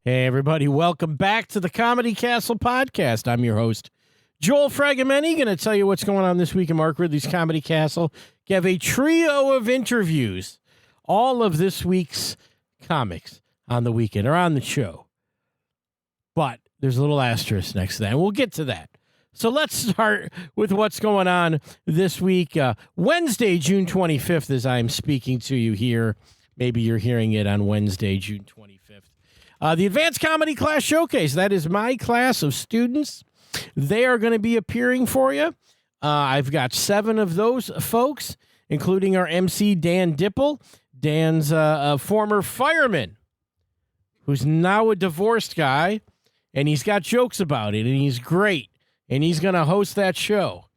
Hey, everybody. Welcome back to the Comedy Castle podcast. I'm your host, Joel Fragomeni. Going to tell you what's going on this week in Mark Ridley's Comedy Castle. You have a trio of interviews. All of this week's comics on the weekend are on the show. But there's a little asterisk next to that, and we'll get to that. So let's start with what's going on this week. Wednesday, June 25th, as I'm speaking to you here. Maybe you're hearing it on Wednesday, June 25th. The Advanced Comedy Class Showcase. That is my class of students. They are going to be appearing for you. I've got 7 of those folks, including our MC, Dan Dipple. Dan's a former fireman who's now a divorced guy, and he's got jokes about it, and he's great, and he's going to host that show.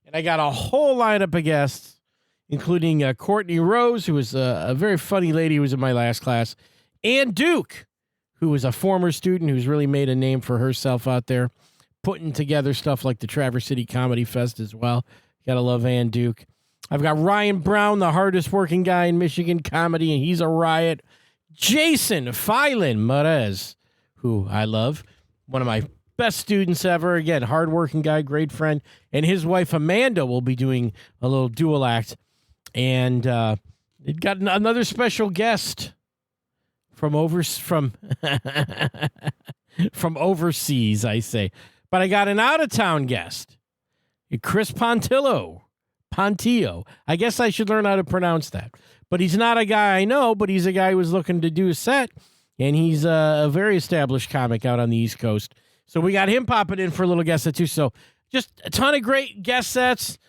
And I got a whole lineup of guests, including Courtney Rose, who was a very funny lady who was in my last class, and Duke, who was a former student who's really made a name for herself out there, putting together stuff like the Traverse City Comedy Fest as well. Gotta love Ann Duke. I've got Ryan Brown, the hardest working guy in Michigan comedy, and he's a riot. Jason Phylan Merez, who I love, one of my best students ever. Again, hardworking guy, great friend. And his wife, Amanda, will be doing a little dual act. And it got another special guest from overseas, I say. But I got an out-of-town guest, Chris Pontillo. I guess I should learn how to pronounce that. But he's not a guy I know, but he's a guy who was looking to do a set, and he's a very established comic out on the East Coast. So we got him popping in for a little guest set, too. So just a ton of great guest sets.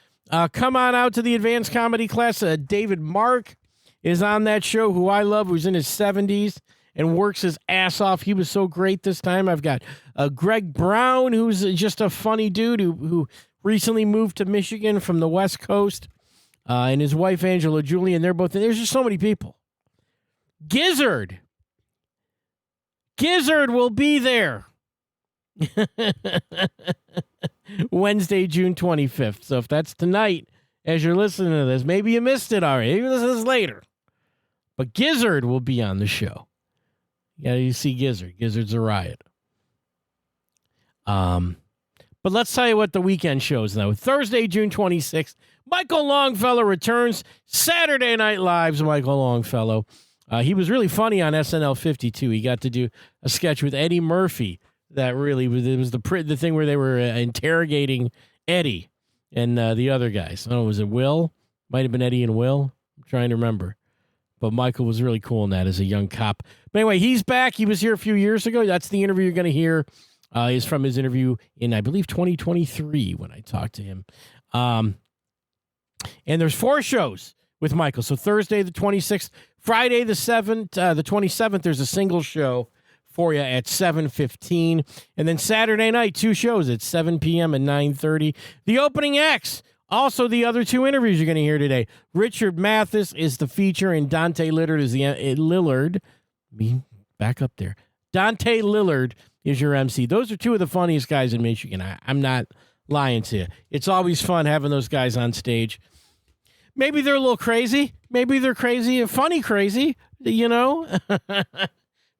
Come on out to the Advanced Comedy Class. David Mark is on that show, who I love, who's in his 70s and works his ass off. He was so great this time. I've got Greg Brown, who's just a funny dude who recently moved to Michigan from the West Coast, and his wife, Angela Julie, and they're both, there's just so many people. Gizzard will be there Wednesday, June 25th. So if that's tonight, as you're listening to this, maybe you missed it already. Maybe this is later. But Gizzard will be on the show. Yeah, you see Gizzard. Gizzard's a riot. But let's tell you what the weekend shows now. Thursday, June 26th, Michael Longfellow returns. Saturday Night Live's Michael Longfellow. He was really funny on SNL 52. He got to do a sketch with Eddie Murphy. That really was the thing where they were interrogating Eddie and the other guys. I don't know, was it Will? Might have been Eddie and Will. I'm trying to remember. But Michael was really cool in that as a young cop. But anyway, he's back. He was here a few years ago. That's the interview you're going to hear. Is from his interview in, I believe, 2023 when I talked to him. And there's 4 shows with Michael. So Thursday, the 26th, Friday, the 27th, there's a single show for you at 7:15. And then Saturday night, 2 shows at 7 p.m. and 9:30. The opening acts. Also, the other 2 interviews you're going to hear today. Richard Mathis is the feature, and Dante Lillard is Lillard. Back up there. Dante Lillard is your MC. Those are 2 of the funniest guys in Michigan. I'm not lying to you. It's always fun having those guys on stage. Maybe they're a little crazy. Maybe they're crazy, funny crazy, you know.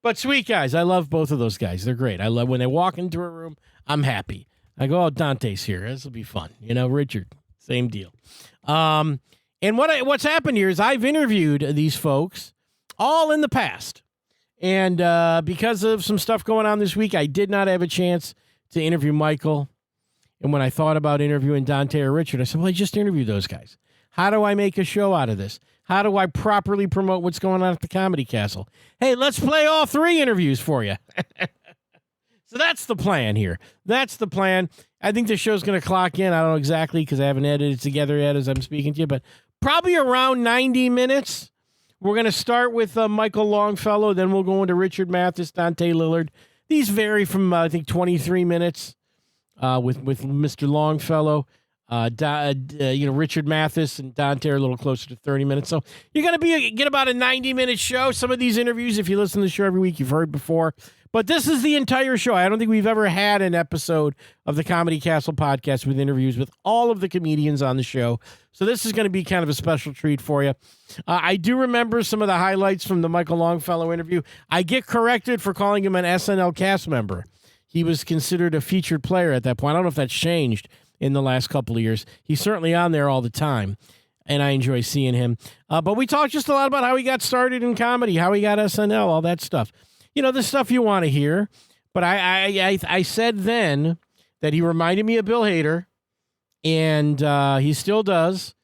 But sweet guys. I love both of those guys. They're great. I love when they walk into a room, I'm happy. I go, oh, Dante's here. This will be fun. You know, Richard, same deal. And what's happened here is I've interviewed these folks all in the past. And because of some stuff going on this week, I did not have a chance to interview Michael. And when I thought about interviewing Dante or Richard, I said, well, I just interviewed those guys. How do I make a show out of this? How do I properly promote what's going on at the Comedy Castle? Hey, let's play all 3 interviews for you. So that's the plan here. That's the plan. I think the show's going to clock in. I don't know exactly because I haven't edited it together yet as I'm speaking to you, but probably around 90 minutes. We're going to start with Michael Longfellow, then we'll go into Richard Mathis, Dante Lillard. These vary from, I think, 23 minutes with Mr. Longfellow. Richard Mathis and Dante are a little closer to 30 minutes. So you're going to get about a 90-minute show. Some of these interviews, if you listen to the show every week, you've heard before. But this is the entire show. I don't think we've ever had an episode of the Comedy Castle podcast with interviews with all of the comedians on the show. So this is going to be kind of a special treat for you. I do remember some of the highlights from the Michael Longfellow interview. I get corrected for calling him an SNL cast member. He was considered a featured player at that point. I don't know if that's changed in the last couple of years. He's certainly on there all the time, and I enjoy seeing him. But we talked just a lot about how he got started in comedy, how he got SNL, all that stuff. The stuff you want to hear. But I said then that he reminded me of Bill Hader, and he still does.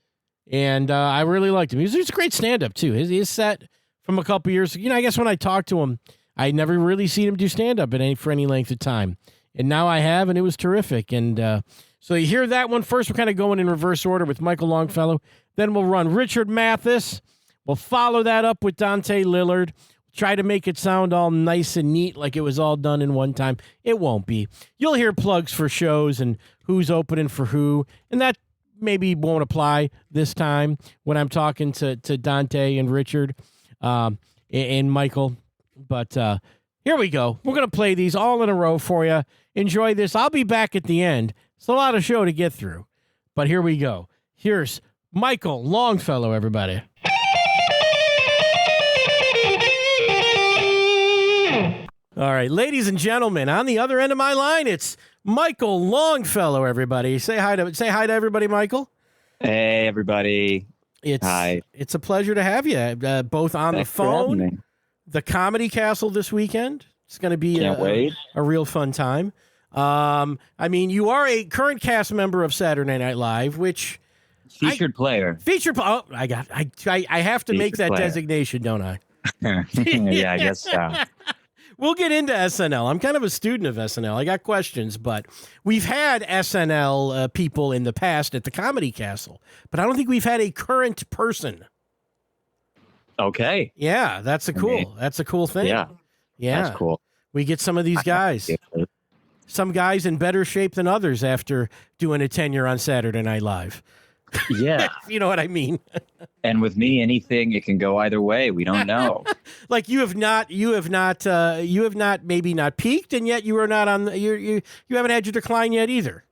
And I really liked him. He's a great stand-up, too. His set from a couple years, I guess when I talked to him, I never really seen him do stand-up for any length of time. And now I have, and it was terrific. And so you hear that one first. We're kind of going in reverse order with Michael Longfellow. Then we'll run Richard Mathis. We'll follow that up with Dante Lillard. Try to make it sound all nice and neat like it was all done in one time. It won't be. You'll hear plugs for shows and who's opening for who, and that maybe won't apply this time when I'm talking to Dante and Richard and Michael. But here we go. We're going to play these all in a row for you. Enjoy this. I'll be back at the end. It's a lot of show to get through, but here we go. Here's Michael Longfellow, everybody. All right, ladies and gentlemen, on the other end of my line, it's Michael Longfellow, everybody. Say hi to everybody, Michael. Hey, everybody. Hi. It's a pleasure to have you, both on Thanks the phone, the Comedy Castle this weekend. It's going to be a real fun time. You are a current cast member of Saturday Night Live, which... Featured player. I have to make that designation, don't I? Yeah, I guess so. We'll get into SNL. I'm kind of a student of SNL. I got questions, but we've had SNL people in the past at the Comedy Castle, but I don't think we've had a current person. Okay. Yeah, that's a cool thing. Yeah. That's cool. We get some of these guys. Some guys in better shape than others after doing a tenure on Saturday Night Live. Yeah. You know what I mean? And with me, it can go either way. We don't know. Like you have not maybe not peaked, and yet you are not on you haven't had your decline yet either.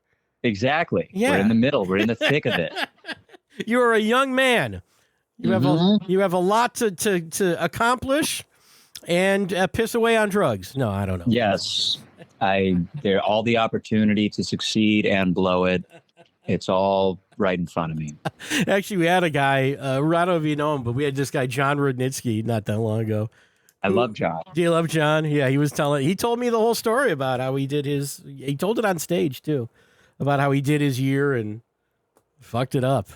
Exactly. Yeah. We're in the middle. We're in the thick of it. You are a young man. You have a lot to accomplish and piss away on drugs. No, I don't know. Yes. There all the opportunity to succeed and blow it. It's all right in front of me. Actually, we had a guy, I don't know if you know him, but we had this guy, John Rudnitsky, not that long ago. I love John. Do you love John? Yeah, he told me the whole story about how he told it on stage too, about how he did his year and fucked it up.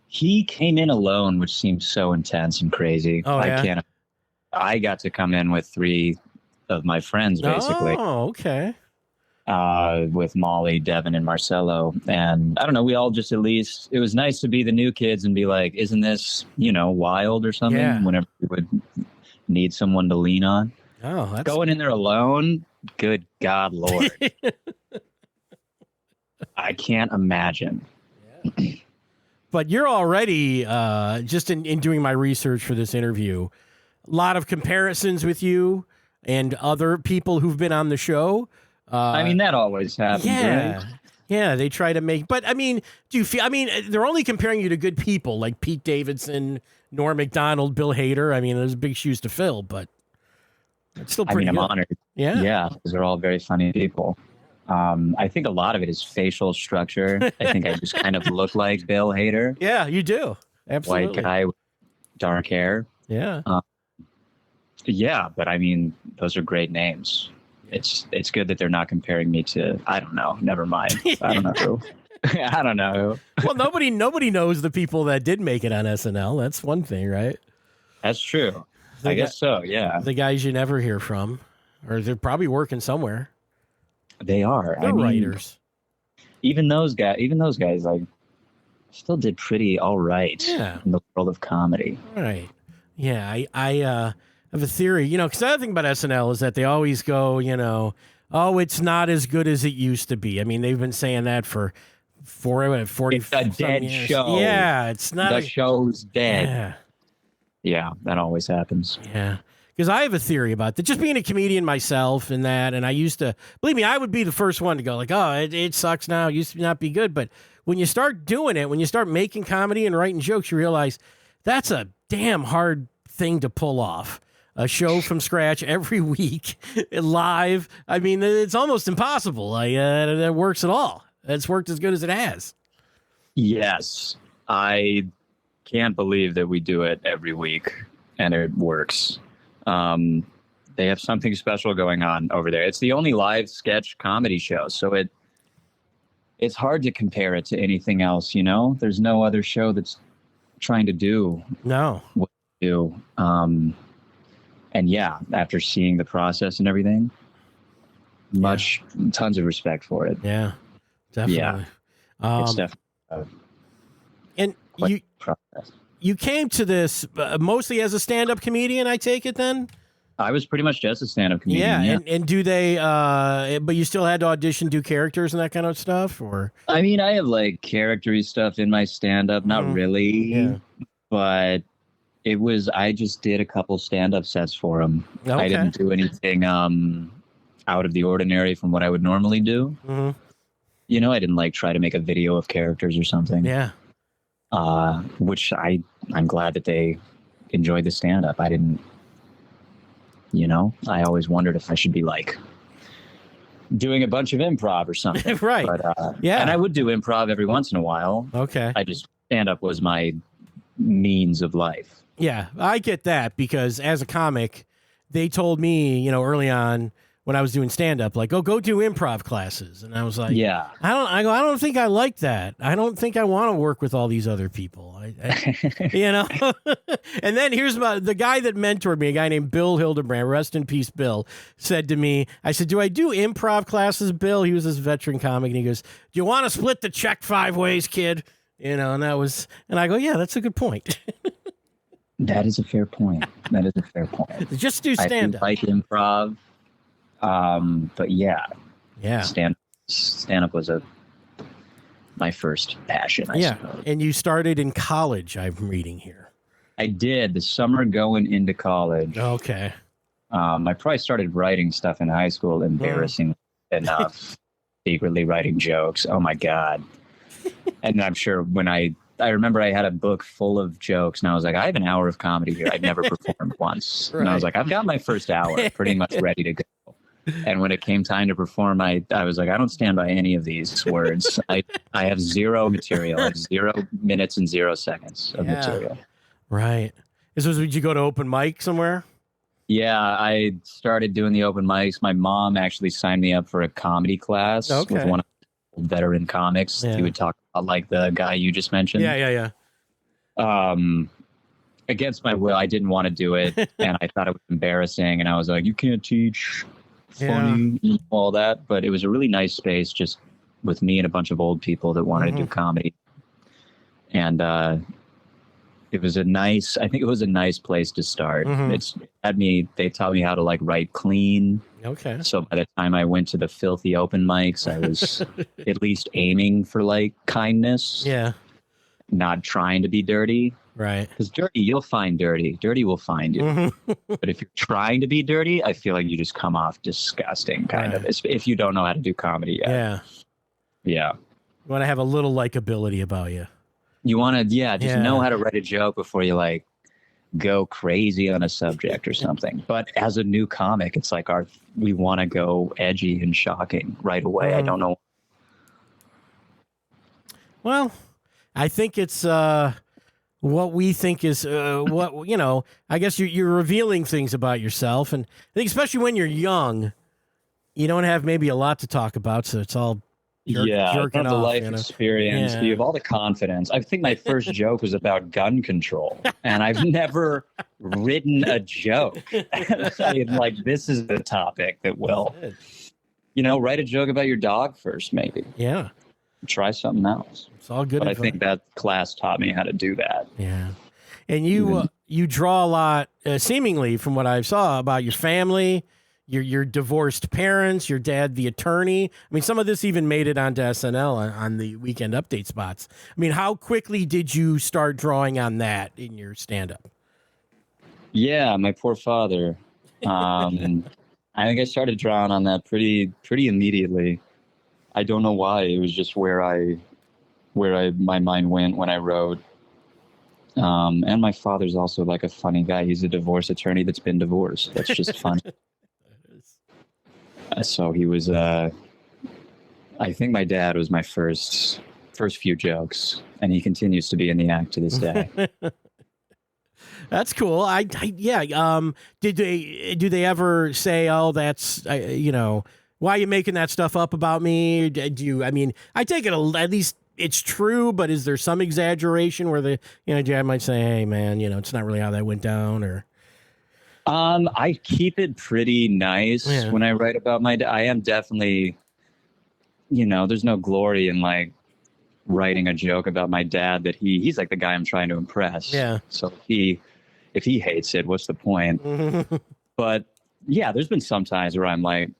He came in alone, which seems so intense and crazy. Oh, yeah? I got to come in with 3 of my friends, basically. Oh, okay. With Molly, Devin, and Marcelo. And I don't know, we all just it was nice to be the new kids and be like, isn't this, wild or something? Yeah. Whenever we would need someone to lean on. Oh, that's... Going in there alone, good God, Lord. I can't imagine. Yeah. But you're already, just in doing my research for this interview, a lot of comparisons with you and other people who've been on the show. That always happens, right? Yeah, they try to make... But, do you feel... they're only comparing you to good people like Pete Davidson, Norm Macdonald, Bill Hader. There's big shoes to fill, but it's still pretty I'm good. honored. Yeah. Yeah, because they're all very funny people. I think a lot of it is facial structure. I think I just kind of look like Bill Hader. Yeah, you do. Absolutely. White guy with dark hair. Yeah. Yeah, but those are great names. It's good that they're not comparing me to, I don't know, never mind. I don't know who. I don't know who. Well, nobody knows the people that did make it on SNL. That's one thing, right? That's true. I guess so, yeah. The guys you never hear from, or they're probably working somewhere. They are. They're writers. Even those guys, still did pretty all right in the world of comedy. Right. Yeah, I have a theory, because the other thing about SNL is that they always go, oh, it's not as good as it used to be. They've been saying that for 40 It's a dead years. show. Yeah, it's not. The show's dead. Yeah, that always happens. Yeah. because I have a theory about that. Just being a comedian myself and that, and I used to, believe me, I would be the first one to go like, oh, it sucks now. It used to not be good. but when you start doing it, when you start making comedy and writing jokes, you realize that's a damn hard thing to pull off. A show from scratch every week, live. I mean, it's almost impossible. That works at all. It's worked as good as it has. Yes. I can't believe that we do it every week and it works. They have something special going on over there. It's the only live sketch comedy show. So it's hard to compare it to anything else, you know? There's no other show that's trying to do what we do. And yeah, after seeing the process and everything, tons of respect for it. Yeah, definitely. Yeah. It's definitely and you came to this mostly as a stand-up comedian, I take it then? I was pretty much just a stand-up comedian. Yeah. And do they, but you still had to audition, do characters and that kind of stuff? Or I mean, I have like character-y stuff in my stand-up, not really, but I just did a couple stand-up sets for them. Okay. I didn't do anything out of the ordinary from what I would normally do. Mm-hmm. You know, I didn't like try to make a video of characters or something. Yeah. Which I'm glad that they enjoyed the stand-up. I didn't, you know, I always wondered if I should be like doing a bunch of improv or something. Right. But, yeah. And I would do improv every once in a while. Okay. Stand-up was my means of life. Yeah, I get that because as a comic, they told me, you know, early on when I was doing stand-up, like, oh, go do improv classes. And I was like, yeah, I don't think I like that. I don't think I want to work with all these other people. You know? And then here's the guy that mentored me, a guy named Bill Hildebrand, rest in peace, Bill, said to me, I said, do I do improv classes, Bill? He was this veteran comic. And he goes, do you want to split the check 5 ways, kid? You know, and I go, yeah, that's a good point. That is a fair point. Just do stand-up. I like improv. But yeah. Stand-up was my first passion, I suppose. And you started in college, I'm reading here. I did, the summer going into college. Okay. I probably started writing stuff in high school, embarrassing enough, secretly writing jokes. Oh my God. And I'm sure when I remember I had a book full of jokes and I was like, I have an hour of comedy here. I'd never performed once. Right. And I was like, I've got my first hour pretty much ready to go. And when it came time to perform, I was like, I don't stand by any of these words. I have zero material. I have 0 minutes and 0 seconds of material. Right. Did you go to open mic somewhere? Yeah, I started doing the open mics. My mom actually signed me up for a comedy class with one of the veteran comics. Yeah. He would talk about like the guy you just mentioned. Yeah. Against my will, I didn't want to do it. And I thought it was embarrassing. And I was like, you can't teach funny, all that. But it was a really nice space just with me and a bunch of old people that wanted to do comedy. And it was a nice place to start. They taught me how to like write clean. Okay. So by the time I went to the filthy open mics, I was at least aiming for like kindness. Yeah. Not trying to be dirty. Right. Because dirty, you'll find dirty. Dirty will find you. But if you're trying to be dirty, I feel like you just come off disgusting, kind of, if you don't know how to do comedy yet. Yeah. Yeah. You want to have a little likability about you. You want to, just know how to write a joke before you like go crazy on a subject or something. But as a new comic, it's like we want to go edgy and shocking right away. I don't know. Well, I think it's what we think is what, you know, I guess you're revealing things about yourself. And I think especially when you're young, you don't have maybe a lot to talk about. So it's all jerking the off, life experience. You have all the confidence. I think my first joke was about gun control, and I've never written a joke. Like, this is the topic that will, write a joke about your dog first, maybe. Yeah. Try something else. It's all good. But I think that class taught me how to do that. Yeah. And you draw a lot, seemingly from what I saw, about your family, your divorced parents, your dad, the attorney. I mean, some of this even made it onto SNL on the weekend update spots. I mean, how quickly did you start drawing on that in your stand-up? Yeah, my poor father. I think I started drawing on that pretty immediately. I don't know why. It was just where my mind went when I wrote. And my father's also like a funny guy. He's a divorce attorney that's been divorced. That's just fun. So he was. I think my dad was my first few jokes, and he continues to be in the act to this day. That's cool. Yeah. Do they ever say, "Oh, that's why are you making that stuff up about me"? Do you? I mean, I take it at least it's true, but is there some exaggeration where the dad might say, "Hey, man, it's not really how that went down," or? I keep it pretty nice when I write about my dad. I am definitely, there's no glory in like writing a joke about my dad that he's like the guy I'm trying to impress. Yeah. So if he hates it, what's the point? But yeah, there's been some times where I'm like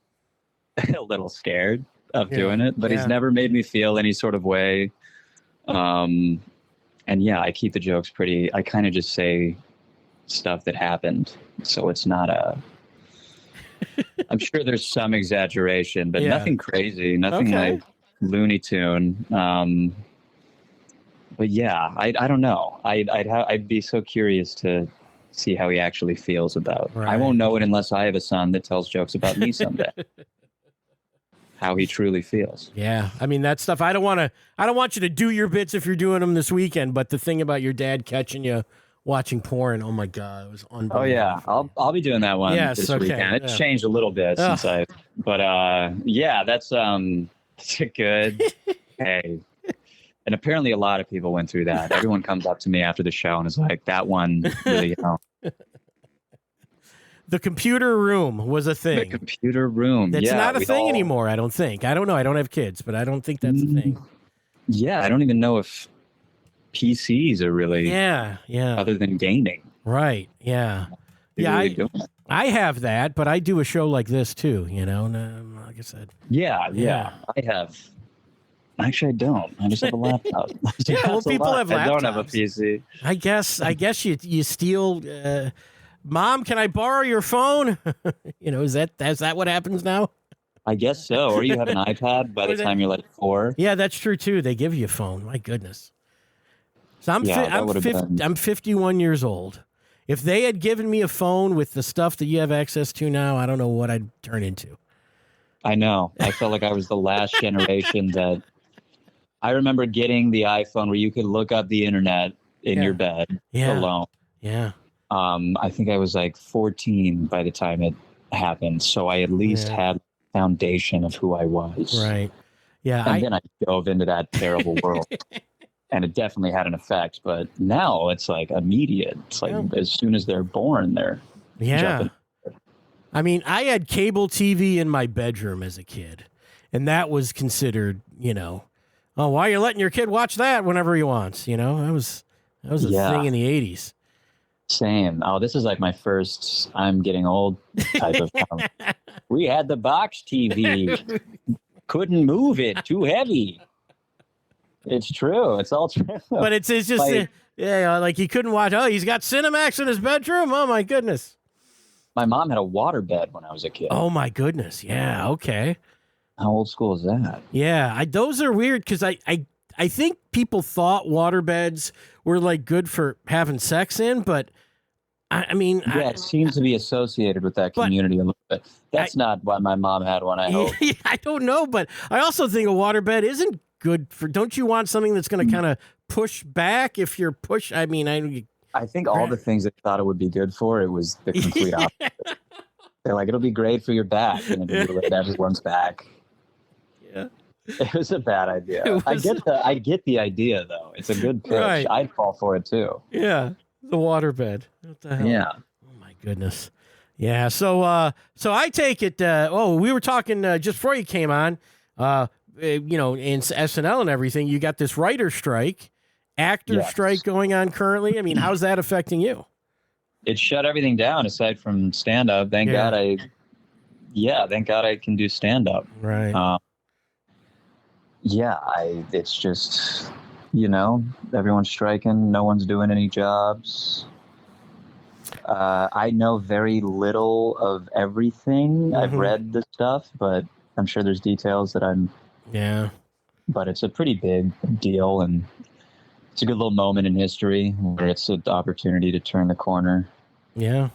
a little scared of doing it, but he's never made me feel any sort of way. And yeah, I keep the jokes pretty. I kind of just say stuff that happened, so it's not I'm sure there's some exaggeration, but nothing crazy, nothing like Looney Tune. But yeah, I don't know. I'd be so curious to see how he actually feels about. Right. I won't know it unless I have a son that tells jokes about me someday. How he truly feels. Yeah, I mean that stuff. I don't want you to do your bits if you're doing them this weekend. But the thing about your dad catching you watching porn, oh my god, it was unbelievable. Oh yeah, I'll be doing that one this weekend. It's changed a little bit since but yeah, that's a good. Hey, and apparently a lot of people went through that. Everyone comes up to me after the show and is like, "That one really." The computer room was a thing. The computer room. It's not a thing anymore, I don't think. I don't know. I don't have kids, but I don't think that's a thing. Yeah, I don't even know if PCs are really. Yeah. Other than gaming. Right. Yeah. Really I have that, but I do a show like this too. Like I said. Yeah. I have. Actually, I don't. I just have a laptop. People have laptops. I don't have a PC. I guess you steal. Mom, can I borrow your phone? Is that what happens now? I guess so. Or you have an iPad by the time you're like 4. Yeah, that's true too. They give you a phone. My goodness. So I'm 51 years old. If they had given me a phone with the stuff that you have access to now, I don't know what I'd turn into. I know. I felt like I was the last generation that. I remember getting the iPhone where you could look up the internet in your bed alone. Yeah. I think I was like 14 by the time it happened. So I at least had a foundation of who I was. Right. Yeah. And then I dove into that terrible world. And it definitely had an effect. But now it's like immediate. It's like as soon as they're born, they're jumping. I mean, I had cable TV in my bedroom as a kid. And that was considered, oh, why are you letting your kid watch that whenever he wants? That was a thing in the 80s. Same. Oh, this is like my first I'm getting old type of comment. We had the box TV. Couldn't move it. Too heavy. It's true. It's all true. But it's just, like he couldn't watch. Oh, he's got Cinemax in his bedroom? Oh, my goodness. My mom had a water bed when I was a kid. Oh, my goodness. Yeah, okay. How old school is that? Yeah, those are weird because I think people thought waterbeds were like good for having sex in, but I mean, it seems to be associated with that community a little bit. That's not why my mom had one. I hope. I don't know, but I also think a waterbed isn't good for. Don't you want something that's going to kind of push back if you're push? I mean, I think all the things that thought it would be good for it was the complete opposite. They're like, it'll be great for your back, and it mutilate everyone's back. Yeah. It was a bad idea. I get the idea though. It's a good pitch. Right. I'd fall for it too. Yeah. The waterbed. What the hell? Yeah. Oh my goodness. Yeah. So I take it. We were talking just before you came on. In SNL and everything, you got this writer strike, actor strike going on currently. I mean, how's that affecting you? It shut everything down aside from stand up. Thank God I can do stand up. Right. It's just, everyone's striking. No one's doing any jobs. I know very little of everything. I've Mhm. read the stuff, but I'm sure there's details that I'm. Yeah. But it's a pretty big deal, and it's a good little moment in history where it's an opportunity to turn the corner, Yeah.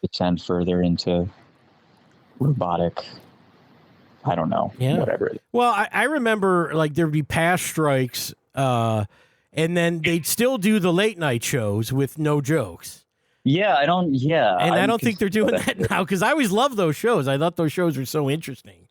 descend further into robotic. I don't know. Yeah. Whatever it is. Well, I remember like there'd be past strikes, and then they'd still do the late night shows with no jokes. Yeah, I don't. Yeah, And I don't think they're doing consider that now because I always loved those shows. I thought those shows were so interesting.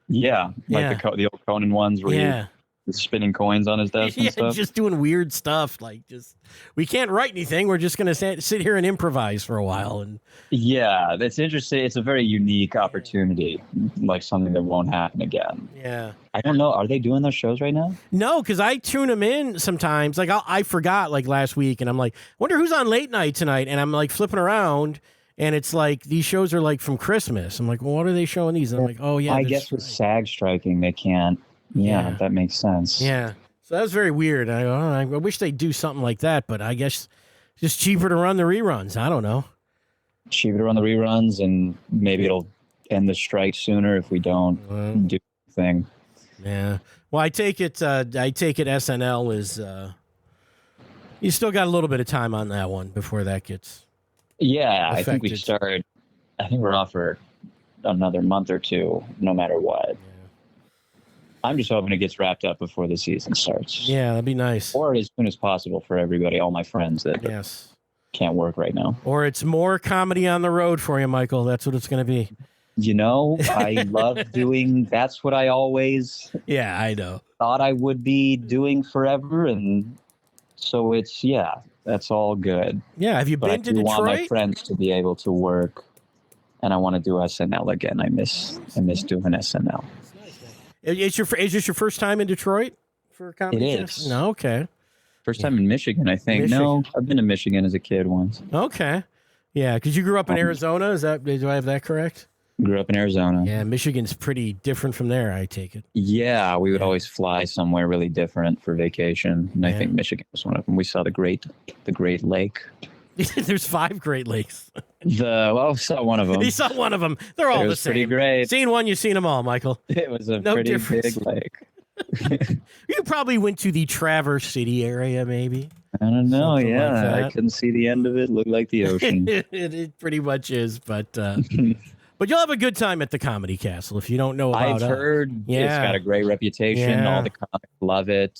Yeah, Yeah. like the old Conan ones where Yeah. he's spinning coins on his desk Yeah, and stuff. just doing weird stuff. Like, just we can't write anything. We're just gonna sit here and improvise for a while. And Yeah, that's interesting. It's a very unique opportunity, like something that won't happen again. yeah, I don't know. Are they doing those shows right now? no, because I tune them in sometimes. Like I forgot like last week, and I'm like, wonder who's on late night tonight. And I'm like flipping around, and it's like these shows are like from Christmas. I'm like, well, what are they showing these? And I'm like, oh yeah, I that's guess with right. SAG striking, they can't. Yeah, Yeah. that makes sense. Yeah. So that was very weird. I go, oh, I wish they'd do something like that, but I guess it's just cheaper to run the reruns. I don't know. Cheaper to run the reruns, and maybe it'll end the strike sooner if we don't do the thing. Yeah. Well, I take it. SNL is. You still got a little bit of time on that one before that gets. Yeah, I think we Affected. start. I think we're off for another month or two, no matter what. I'm just hoping it gets wrapped up before the season starts. Yeah, that'd be nice. Or as soon as possible for everybody, all my friends that Yes. can't work right now. Or it's more comedy on the road for you, Michael. That's what it's going to be. You know, I love doing. That's what I always Yeah, I know. thought I would be doing forever, and so it's that's all good. Yeah. Have you But I been to do want my Detroit? friends to be able to work, and I want to do SNL again. I miss doing SNL. Is this your first time in Detroit for comedy? It Fest? is. No. Okay. First time in Michigan, I think. No, I've been to Michigan as a kid once. Okay. Yeah, because you grew up in Arizona. Do I have that correct? Grew up in Arizona. Yeah, Michigan's pretty different from there, I take it. Yeah, we would always fly somewhere really different for vacation, and I think Michigan was one of them. We saw the Great Lake. There's 5 Great Lakes. We saw one of them. You saw one of them. They're all It the was same. pretty great. Seen one, you've seen them all, Michael. It was a No pretty difference. big lake. You probably went to the Traverse City area, maybe. I don't know. Something like Yeah, that. I couldn't see the end of it. Looked like the ocean. It pretty much is, but you'll have a good time at the Comedy Castle if you don't know about I've heard it's got a great reputation. Yeah. All the comics love it.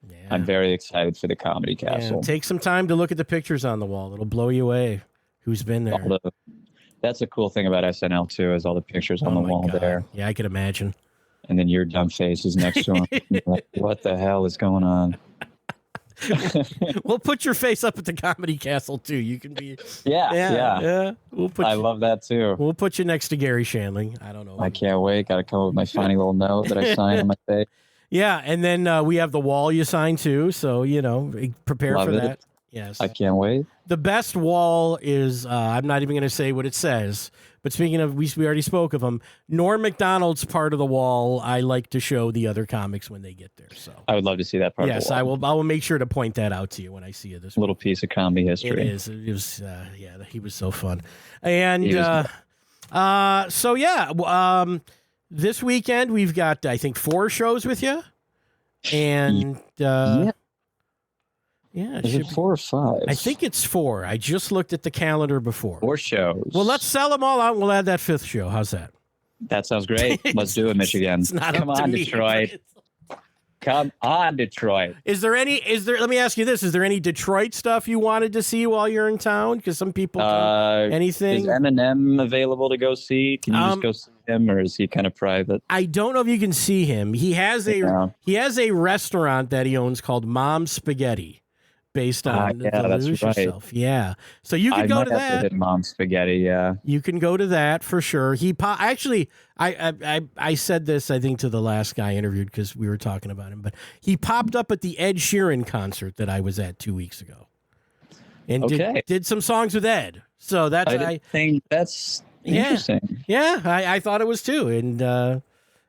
Yeah. I'm very excited for the Comedy Yeah, Castle. take some time to look at the pictures on the wall. It'll blow you away. Who's been there? That's a cool thing about SNL too, is all the pictures on the my wall God. there, Yeah, I could imagine. and then your dumb face is next to him. You're like, what the hell is going on? We'll put your face up at the Comedy Castle too. You can be. Yeah. We'll put. I love that too. We'll put you next to Gary Shandling. I don't know. I can't wait. Got to come up with my funny little note that I sign on my face. Yeah, and then we have the wall you sign too. So prepare Love for it. that. Yes. I can't wait. The best wall is I'm not even going to say what it says. But speaking of, we already spoke of them. Norm Macdonald's part of the wall. I like to show the other comics when they get there. So I would love to see that part. yes, of the wall. I will make sure to point that out to you when I see you this week. Little piece of comedy history. It is. It was. He was so fun. And He was this weekend we've got I think 4 shows with you. And it Is should it 4 or 5? I think it's 4. I just looked at the calendar before. 4 shows. Well, let's sell them all out and we'll add that 5th show. How's that? That sounds great. Let's do it, Michigan. It's not Come up to on, me, Detroit. Come on, Detroit. Let me ask you this. Is there any Detroit stuff you wanted to see while you're in town? Because some people anything. Is Eminem available to go see? Can you just go see him, or is he kind of private? I don't know if you can see him. He has a restaurant that he owns called Mom's Spaghetti, based on Lose right. Yourself. Yeah, so you can go to that. To hit Mom's Spaghetti. Yeah, you can go to that for sure. I said this I think to the last guy I interviewed because we were talking about him, but he popped up at the Ed Sheeran concert that I was at 2 weeks ago, and did some songs with Ed. So that's I think that's interesting. Yeah, I thought it was too, and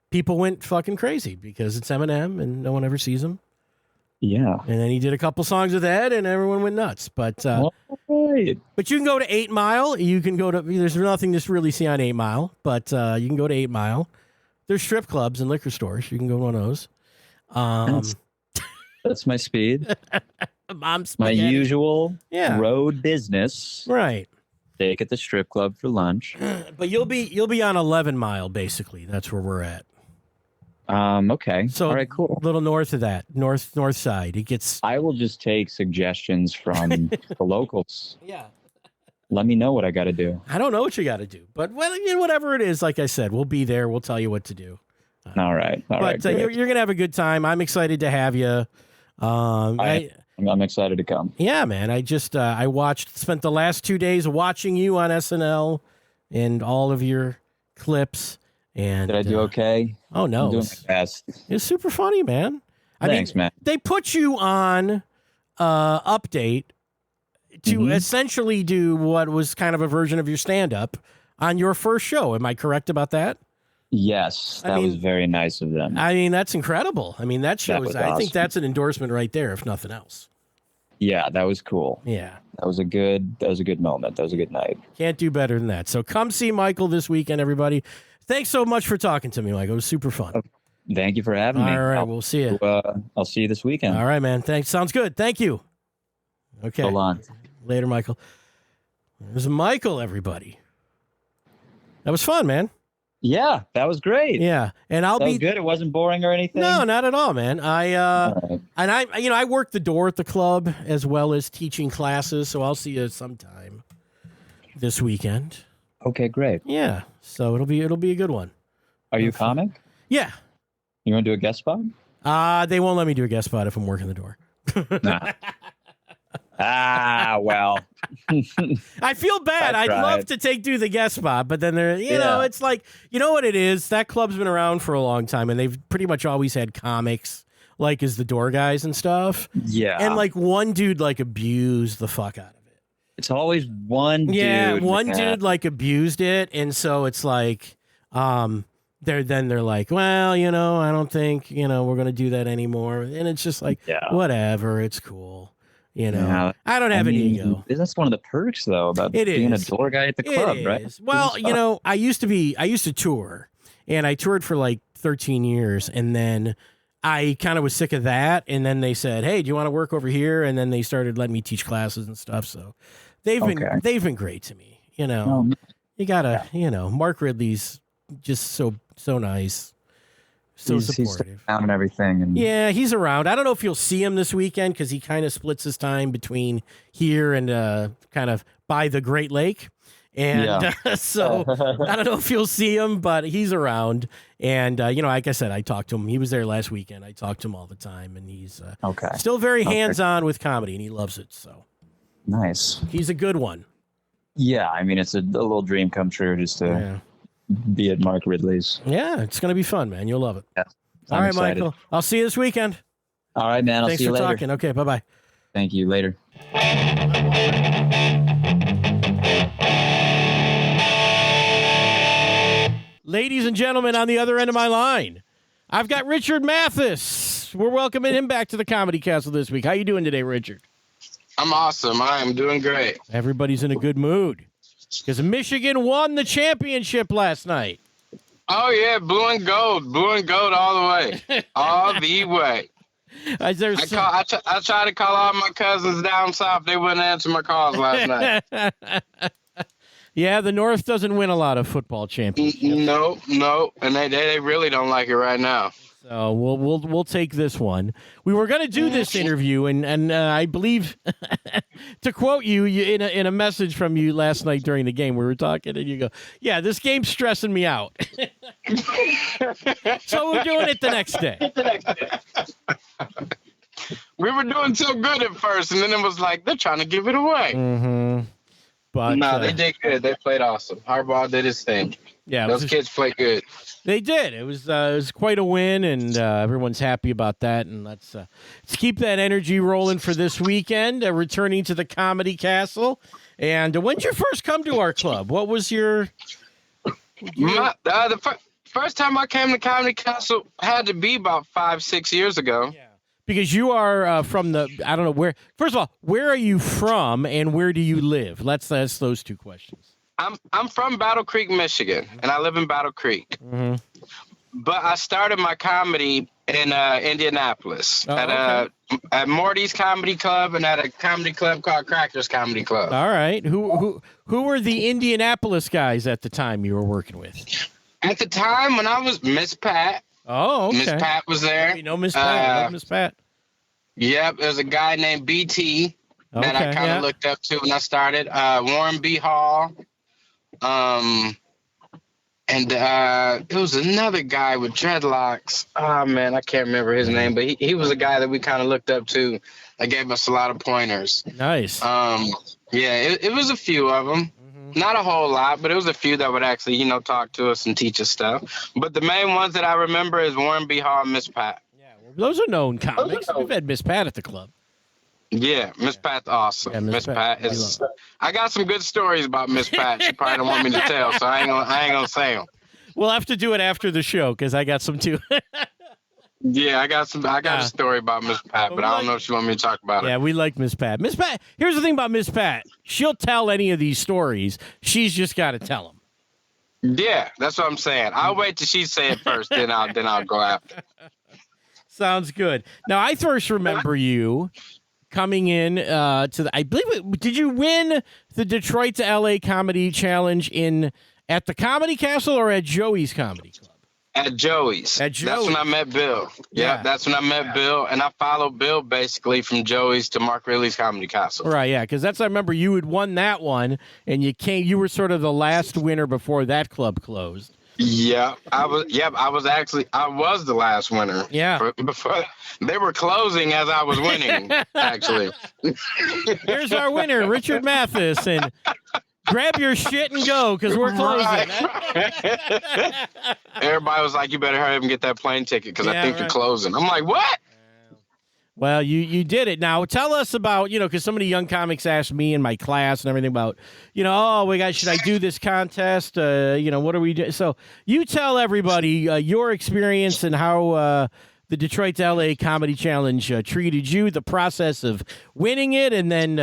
people went fucking crazy because it's Eminem and no one ever sees him. Yeah. And then he did a couple songs with Ed, and everyone went nuts. But right. But you can go to 8 Mile. You can go to. There's nothing to really see on 8 Mile, but you can go to 8 Mile. There's strip clubs and liquor stores. You can go to one of those. That's my speed. Mom's My spaghetti. usual Yeah. road business. Right. Steak at the strip club for lunch. But you'll be on 11 Mile basically. That's where we're at. Okay. So all right, cool. A little north of that, north side. It gets. I will just take suggestions from the locals. Yeah. Let me know what I got to do. I don't know what you got to do, but whatever it is, like I said, we'll be there. We'll tell you what to do. All right. But you're gonna have a good time. I'm excited to have you. I'm excited to come. Yeah, man. I just spent the last 2 days watching you on SNL and all of your clips. And Did I do okay? Oh no, I'm doing my best. It's super funny, man. Thanks, man. They put you on Update to essentially do what was kind of a version of your stand-up on your first show. Am I correct about that? Yes, that was very nice of them. I mean, that's incredible. I mean, that shows. was I think awesome. that's an endorsement right there, if nothing else. Yeah, that was cool. Yeah, that was a good moment. That was a good night. Can't do better than that. So come see Michael this weekend, everybody. Thanks so much for talking to me, Michael. It was super fun. Thank you for having me. All right, we'll see you. I'll see you this weekend. All right, man. Thanks. Sounds good. Thank you. Okay. Hold on. Later, Michael. There's Michael, everybody. That was fun, man. Yeah, that was great. Yeah, and I'll be good. It wasn't boring or anything. No, not at all, man. I work the door at the club as well as teaching classes, so I'll see you sometime this weekend. Okay, great. Yeah, so it'll be a good one. Are you a comic? Yeah. You want to do a guest spot? They won't let me do a guest spot if I'm working the door. Nah. Well. I feel bad. I'd love to do the guest spot, but then it's like, you know what it is? That club's been around for a long time, and they've pretty much always had comics, like as the door guys and stuff. Yeah. And like one dude like abused the fuck out of it. It's always one dude. Yeah, one dude like abused it, and so it's like, they're like, well, I don't think, we're gonna do that anymore. And it's just like, whatever, it's cool. I don't have an ego. That's one of the perks, though, about being a door guy at the club, right? Well, I used to tour, and I toured for like 13 years, and then I kind of was sick of that, and then they said, hey, do you want to work over here? And then they started letting me teach classes and stuff, so they've been great to me, You gotta, Mark Ridley's just so nice. So supportive. He's down and everything. And yeah, he's around. I don't know if you'll see him this weekend because he kind of splits his time between here and kind of by the Great Lake. And so I don't know if you'll see him, but he's around. And, like I said, I talked to him. He was there last weekend. I talked to him all the time. And he's still very hands-on with comedy, and he loves it. So nice. He's a good one. Yeah, I mean, it's a little dream come true just to be at Mark Ridley's. Yeah, it's going to be fun, man. You'll love it. Yeah, all right, excited. Michael. I'll see you this weekend. All right, man. I'll see you later. Thanks for talking. Okay, bye-bye. Thank you. Later. Ladies and gentlemen, on the other end of my line, I've got Richard Mathis. We're welcoming him back to the Comedy Castle this week. How you doing today, Richard? I'm awesome. I am doing great. Everybody's in a good mood because Michigan won the championship last night. Oh, yeah. Blue and gold all the way. All the way. I tried to call all my cousins down south. They wouldn't answer my calls last night. Yeah, the North doesn't win a lot of football championships. No. And they really don't like it right now. So we'll take this one. We were going to do this interview, and I believe, to quote you in a message from you last night during the game, we were talking, and you go, "Yeah, this game's stressing me out." So we're doing it the next day. We were doing so good at first, and then it was like they're trying to give it away. Mm-hmm. But no, they did good. They played awesome. Harbaugh did his thing. Yeah, those kids played good. They did. It was quite a win, and everyone's happy about that. And let's keep that energy rolling for this weekend. Returning to the Comedy Castle. And when did you first come to our club? What was your? The first time I came to Comedy Castle had to be about 5-6 years ago. Yeah, Because you are from the, I don't know where. First of all, where are you from, and where do you live? Let's ask those two questions. I'm from Battle Creek, Michigan, and I live in Battle Creek. Mm-hmm. But I started my comedy in Indianapolis at Morty's Comedy Club and at a comedy club called Crackers Comedy Club. All right. Who were the Indianapolis guys at the time you were working with? At the time when I was Miss Pat. Oh, okay. Miss Pat was there. You know Miss Pat. Miss Pat. Yep. There was a guy named BT that I kind of looked up to when I started. Warren B. Hall. And it was another guy with dreadlocks. Oh, man, I can't remember his name, but he was a guy that we kind of looked up to that gave us a lot of pointers. Nice. It was a few of them. Not a whole lot, but it was a few that would actually, talk to us and teach us stuff. But the main ones that I remember is Warren B. Hall and Miss Pat. Yeah, well, those are known comics. We've had Miss Pat at the club. Yeah, Miss Pat's awesome. Yeah, Miss Pat is. I got some good stories about Miss Pat. She probably don't want me to tell, so I ain't gonna say them. We'll have to do it after the show because I got some too. Yeah, I got a story about Miss Pat, but I don't know if she want me to talk about it. Yeah, we like Miss Pat. Miss Pat. Here's the thing about Miss Pat. She'll tell any of these stories. She's just got to tell them. Yeah, that's what I'm saying. I'll wait till she say it first, then I'll go after. Sounds good. Now, I first remember you coming in to the. I believe. Did you win the Detroit to LA Comedy Challenge at the Comedy Castle or at Joey's Comedy Club? At Joey's. That's when I met Bill. Yeah, that's when I met Bill, and I followed Bill basically from Joey's to Mark Ridley's Comedy Castle. Right, yeah, because I remember you had won that one, and you were sort of the last winner before that club closed. Yeah, I was the last winner. Yeah. Before they were closing as I was winning, actually. Here's our winner, Richard Mathis, and grab your shit and go because we're closing. Right. Everybody was like, you better hurry up and get that plane ticket because I think you're closing. I'm like, what? Well, you did it. Now, tell us about, because so many young comics asked me in my class and everything about, should I do this contest? What are we doing? So you tell everybody your experience and how the Detroit to LA Comedy Challenge treated you, the process of winning it, and then,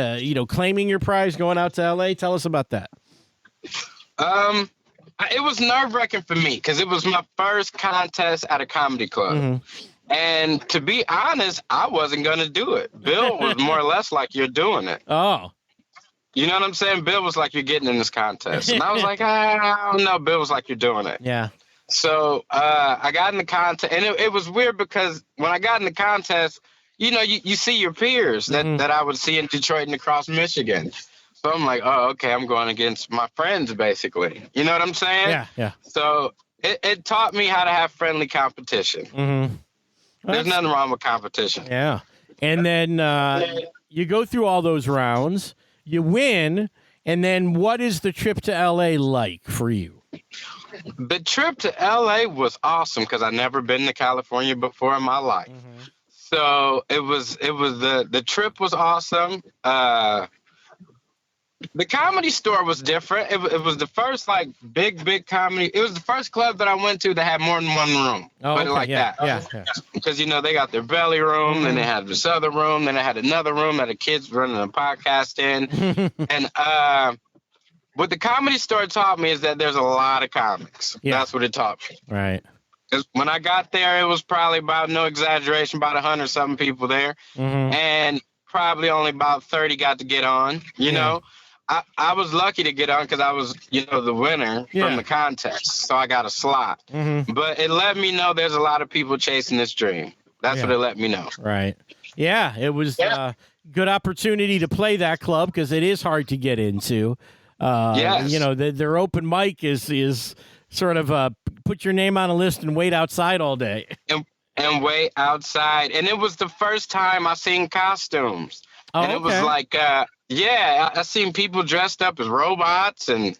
claiming your prize going out to LA. Tell us about that. It was nerve-wracking for me because it was my first contest at a comedy club. Mm-hmm. And to be honest, I wasn't going to do it. Bill was more or less like, you're doing it. Oh. You know what I'm saying? Bill was like, you're getting in this contest. And I was like, I don't know. Bill was like, you're doing it. Yeah. So I got in the contest. And it was weird because when I got in the contest, you see your peers that I would see in Detroit and across Michigan. So I'm like, oh, okay, I'm going against my friends, basically. You know what I'm saying? Yeah, yeah. So it taught me how to have friendly competition. Mm-hmm. There's nothing wrong with competition. Yeah. And then you go through all those rounds, you win, and then what is the trip to L.A. like for you? The trip to L.A. was awesome because I'd never been to California before in my life. Mm-hmm. So it was the trip was awesome. The Comedy Store was different. It was the first big comedy. It was the first club that I went to that had more than one room. Oh, okay. That. Yeah. Because they got their belly room, then they had this other room, then they had another room that the kids running a podcast in. And what the Comedy Store taught me is that there's a lot of comics. Yeah. That's what it taught me. Right. Because when I got there, it was probably about, no exaggeration, about 100-something people there. Mm-hmm. And probably only about 30 got to get on, you know. I was lucky to get on because I was, the winner from the contest. So I got a slot. Mm-hmm. But it let me know there's a lot of people chasing this dream. That's what it let me know. Right. Yeah, it was a good opportunity to play that club because it is hard to get into. Yes. Their open mic is sort of put your name on a list and wait outside all day. And wait outside. And it was the first time I seen costumes. Oh, and it was like, I seen people dressed up as robots. And,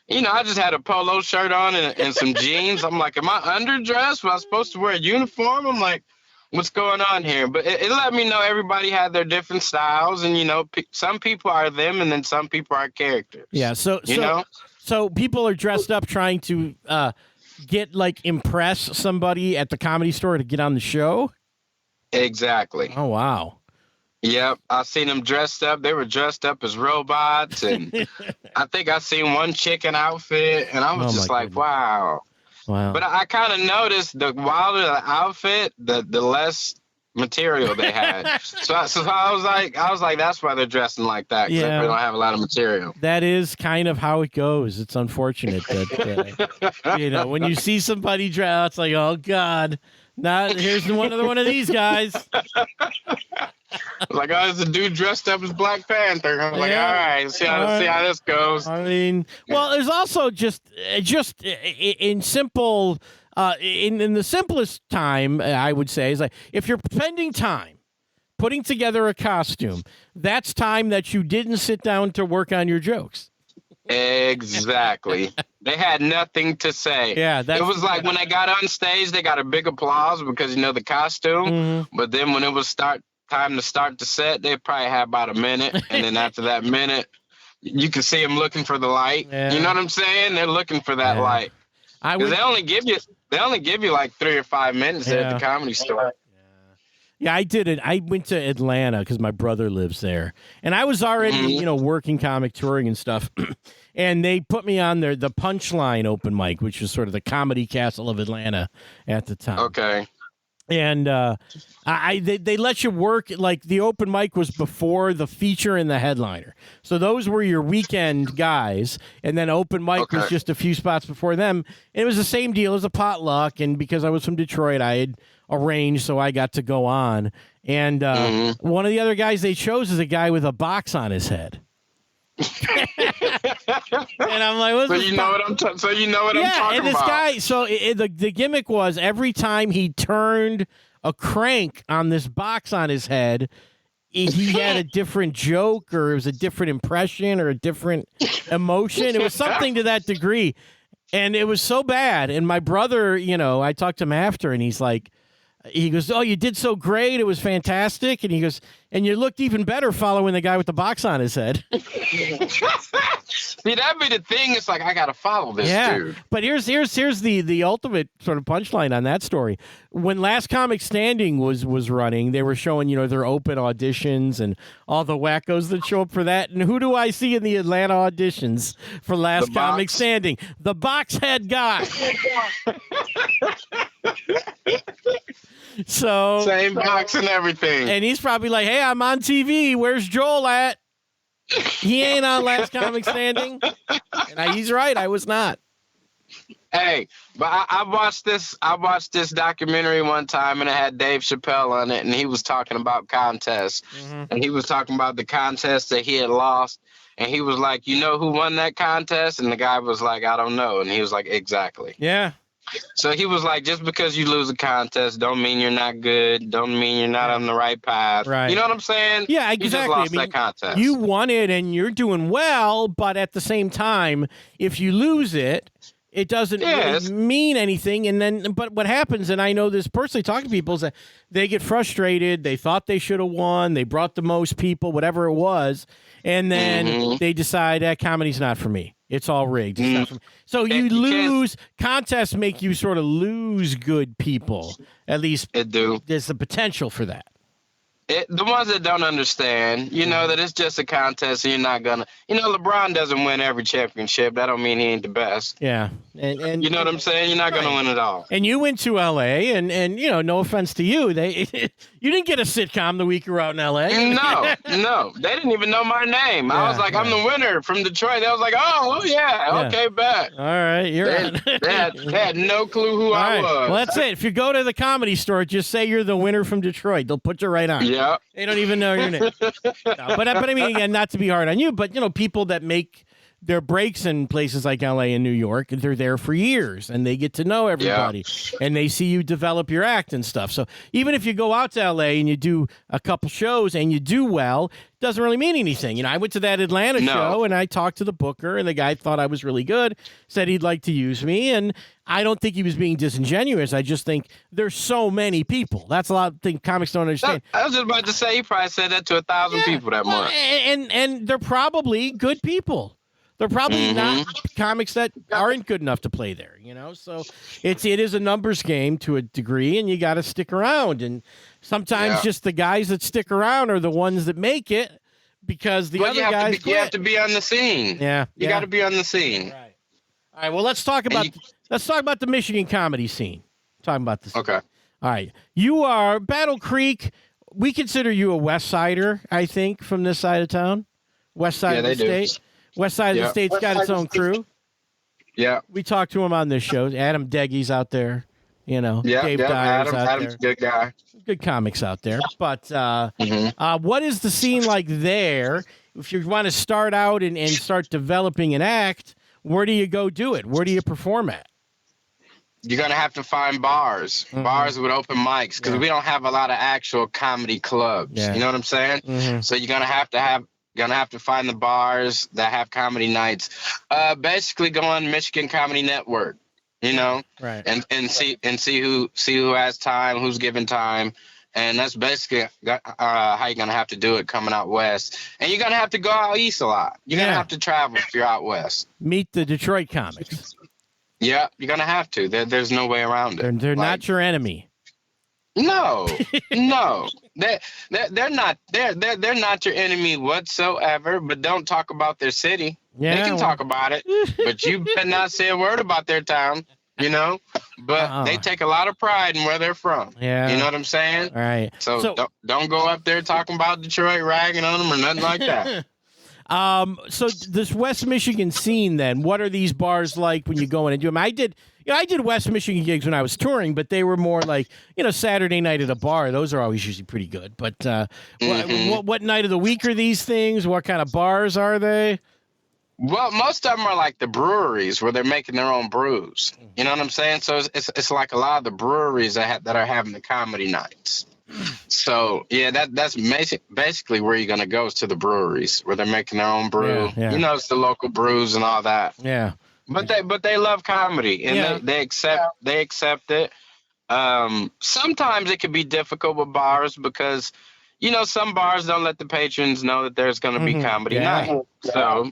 I just had a polo shirt on and some jeans. I'm like, am I underdressed? Was I supposed to wear a uniform? I'm like, what's going on here? But it let me know everybody had their different styles. And, some people are them and then some people are characters. Yeah. So people are dressed up trying to impress somebody at the Comedy Store to get on the show? Exactly. Oh, wow. Yep, I seen them dressed up. They were dressed up as robots, and I think I seen one chicken outfit, and I was Oh, just my like, goodness. wow. Wow. But I kind of noticed the wilder the outfit, the less material they had. so I was like, that's why they're dressing like that, because Yeah. they don't have a lot of material. That is kind of how it goes. It's unfortunate that when you see somebody dress, it's like, oh God, here's one of these guys. Like, oh, there's a dude dressed up as Black Panther. I'm like, all right, see how this goes. I mean, well, there's also just in simple, in the simplest time, I would say, is like if you're spending time putting together a costume, that's time that you didn't sit down to work on your jokes. Exactly. They had nothing to say. Yeah, it was like when they got on stage, they got a big applause because the costume. Mm-hmm. But then when it was time to start the set, they probably had about a minute, and then after that minute, you can see them looking for the light. Yeah. You know what I'm saying? They're looking for that light. Because they only give you like 3 or 5 minutes at the Comedy Store. Yeah, I did it. I went to Atlanta because my brother lives there, and I was already, working comic touring and stuff. And they put me on the Punchline open mic, which was sort of the comedy castle of Atlanta at the time. Okay. And they let you work, like the open mic was before the feature and the headliner. So those were your weekend guys. And then open mic was just a few spots before them. And it was the same deal as a potluck. And because I was from Detroit, I had arranged so I got to go on. And one of the other guys they chose is a guy with a box on his head. And I'm like, what's you know what I'm talking about. And this guy, so the gimmick was every time he turned a crank on this box on his head, he had a different joke, or it was a different impression, or a different emotion. It was something to that degree, and it was so bad. And my brother, I talked to him after, and he goes, oh, you did so great. It was fantastic. And he goes, and you looked even better following the guy with the box on his head. See, that'd be the thing. It's like, I got to follow this dude. But here's the ultimate sort of punchline on that story. When Last Comic Standing was running, they were showing, their open auditions and all the wackos that show up for that. And who do I see in the Atlanta auditions for Last Comic Standing? The box head guy. So same box and everything. And he's probably like, hey, I'm on TV. Where's Joel at? He ain't on Last Comic Standing. And he's right. I was not. Hey, but I watched this documentary one time, and it had Dave Chappelle on it, and he was talking about contests. And he was talking about the contest that he had lost. And he was like, you know who won that contest? And the guy was like, I don't know. And he was like, exactly. Yeah. So he was like, just because you lose a contest don't mean you're not good, don't mean you're not on the right path. Right. You know what I'm saying? Yeah, exactly. You just lost that contest. You won it and you're doing well, but at the same time, if you lose it, it doesn't really mean anything. And but what happens, and I know this personally, talking to people, is that they get frustrated. They thought they should have won. They brought the most people, whatever it was. And then they decide that comedy's not for me. It's all rigged. It's not for me. So you lose. Contests make you sort of lose good people. At least it do. There's the potential for that. The ones that don't understand, that it's just a contest, and you're not gonna. LeBron doesn't win every championship. That don't mean he ain't the best. Yeah, and you know what I'm saying. You're not gonna win it all. And you went to L.A. and no offense to you, you didn't get a sitcom the week you were out in L.A. No, they didn't even know my name. I was like, I'm the winner from Detroit. They was like, oh yeah, okay, bet. All right, they had no clue who I was. Well, that's it. If you go to the Comedy Store, just say you're the winner from Detroit. They'll put you right on. Yeah. They don't even know your name. No, but I mean, again, not to be hard on you, but people that make their breaks in places like LA and New York, they're there for years and they get to know everybody and they see you develop your act and stuff. So even if you go out to LA and you do a couple shows and you do well, it doesn't really mean anything. I went to that Atlanta show and I talked to the booker and the guy thought I was really good, said he'd like to use me. And I don't think he was being disingenuous. I just think there's so many people. That's a lot of things comics don't understand. I was just about to say, he probably said that to 1,000 people that month. And they're probably good people. They're probably not Mm-hmm. comics that aren't good enough to play there, you know? So it is a numbers game to a degree, and you got to stick around. And sometimes Yeah. just the guys that stick around are the ones that make it because the But other guys you have quit. to be on the scene. Yeah. You got to be on the scene. Right. All right. Well, let's talk about the Michigan comedy scene. Talking about this. Okay. All right. You are Battle Creek. We consider you a West Sider, I think, from this side of town. West side of the state. West side of the state's got its own crew. Yeah. We talked to him on this show. Adam Deggy's out there. You know, Dave Dyer's out Adam's a there. good guy. Good comics out there. But Mm-hmm. what is the scene like there? If you want to start out and start developing an act, where do you go do it? Where do you perform at? You're gonna have to find bars with open mics, because we don't have a lot of actual comedy clubs. Yeah. You know what I'm saying? Mm-hmm. So you're gonna have to find the bars that have comedy nights. Basically, go on Michigan Comedy Network. You know, Right. and see who has time, who's given time. And that's basically how you're gonna have to do it coming out west. And you're gonna have to go out east a lot. You're gonna have to travel if you're out west. Meet the Detroit comics. Yeah, you're gonna have to. There's no way around it. They're not your enemy. No, no, they're not. They're not your enemy whatsoever. But don't talk about their city. Yeah, they can talk about it, but you better not say a word about their town. You know, but they take a lot of pride in where they're from. Yeah, you know what I'm saying. All right. So don't go up there talking about Detroit, ragging on them or nothing like that. So this West Michigan scene, then, what are these bars like when you go in and do them? I did West Michigan gigs when I was touring, but they were more like, Saturday night at a bar. Those are always usually pretty good. But what night of the week are these things? What kind of bars are they? Well, most of them are like the breweries where they're making their own brews. You know what I'm saying? So it's like a lot of the breweries that are having the comedy nights. So yeah, that's basically where you're gonna go, is to the breweries where they're making their own brew. Yeah. It's the local brews and all that. Yeah. But they love comedy, and they accept it. Sometimes it can be difficult with bars because some bars don't let the patrons know that there's going to be comedy night. So,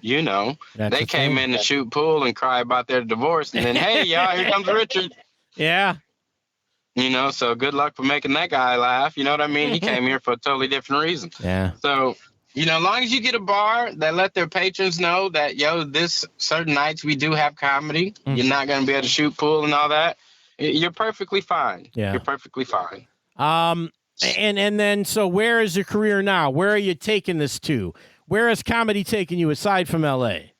That's they came in to shoot pool and cry about their divorce. And then, hey, y'all, here comes Richard. Yeah. So good luck for making that guy laugh. You know what I mean? He came here for a totally different reason. Yeah. So, as long as you get a bar that let their patrons know that, this certain nights we do have comedy, you're not going to be able to shoot pool and all that, you're perfectly fine. Yeah. You're perfectly fine. And then, so where is your career now? Where are you taking this to? Where has comedy taken you aside from L.A.?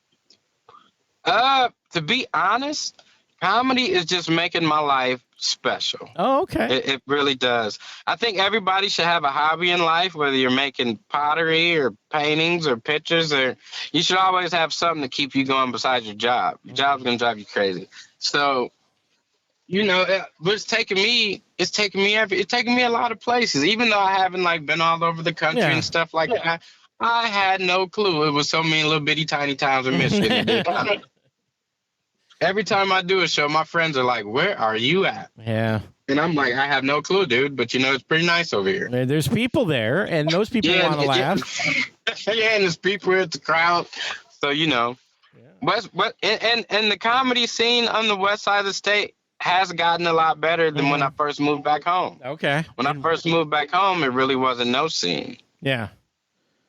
To be honest, comedy is just making my life special. Oh, okay. It really does. I think everybody should have a hobby in life, whether you're making pottery or paintings or pictures, or you should always have something to keep you going besides your job. Your job's going to drive you crazy. So, but it's taking me a lot of places, even though I haven't been all over the country and stuff like that. I had no clue it was so many little bitty tiny towns in Michigan. Every time I do a show, my friends are like, "Where are you at?" Yeah. And I'm like, "I have no clue, dude, but it's pretty nice over here." There's people there, and those people want to laugh. Yeah, and there's people at the crowd. So, and the comedy scene on the west side of the state has gotten a lot better than when I first moved back home. Okay. When I first moved back home, it really wasn't no scene. Yeah.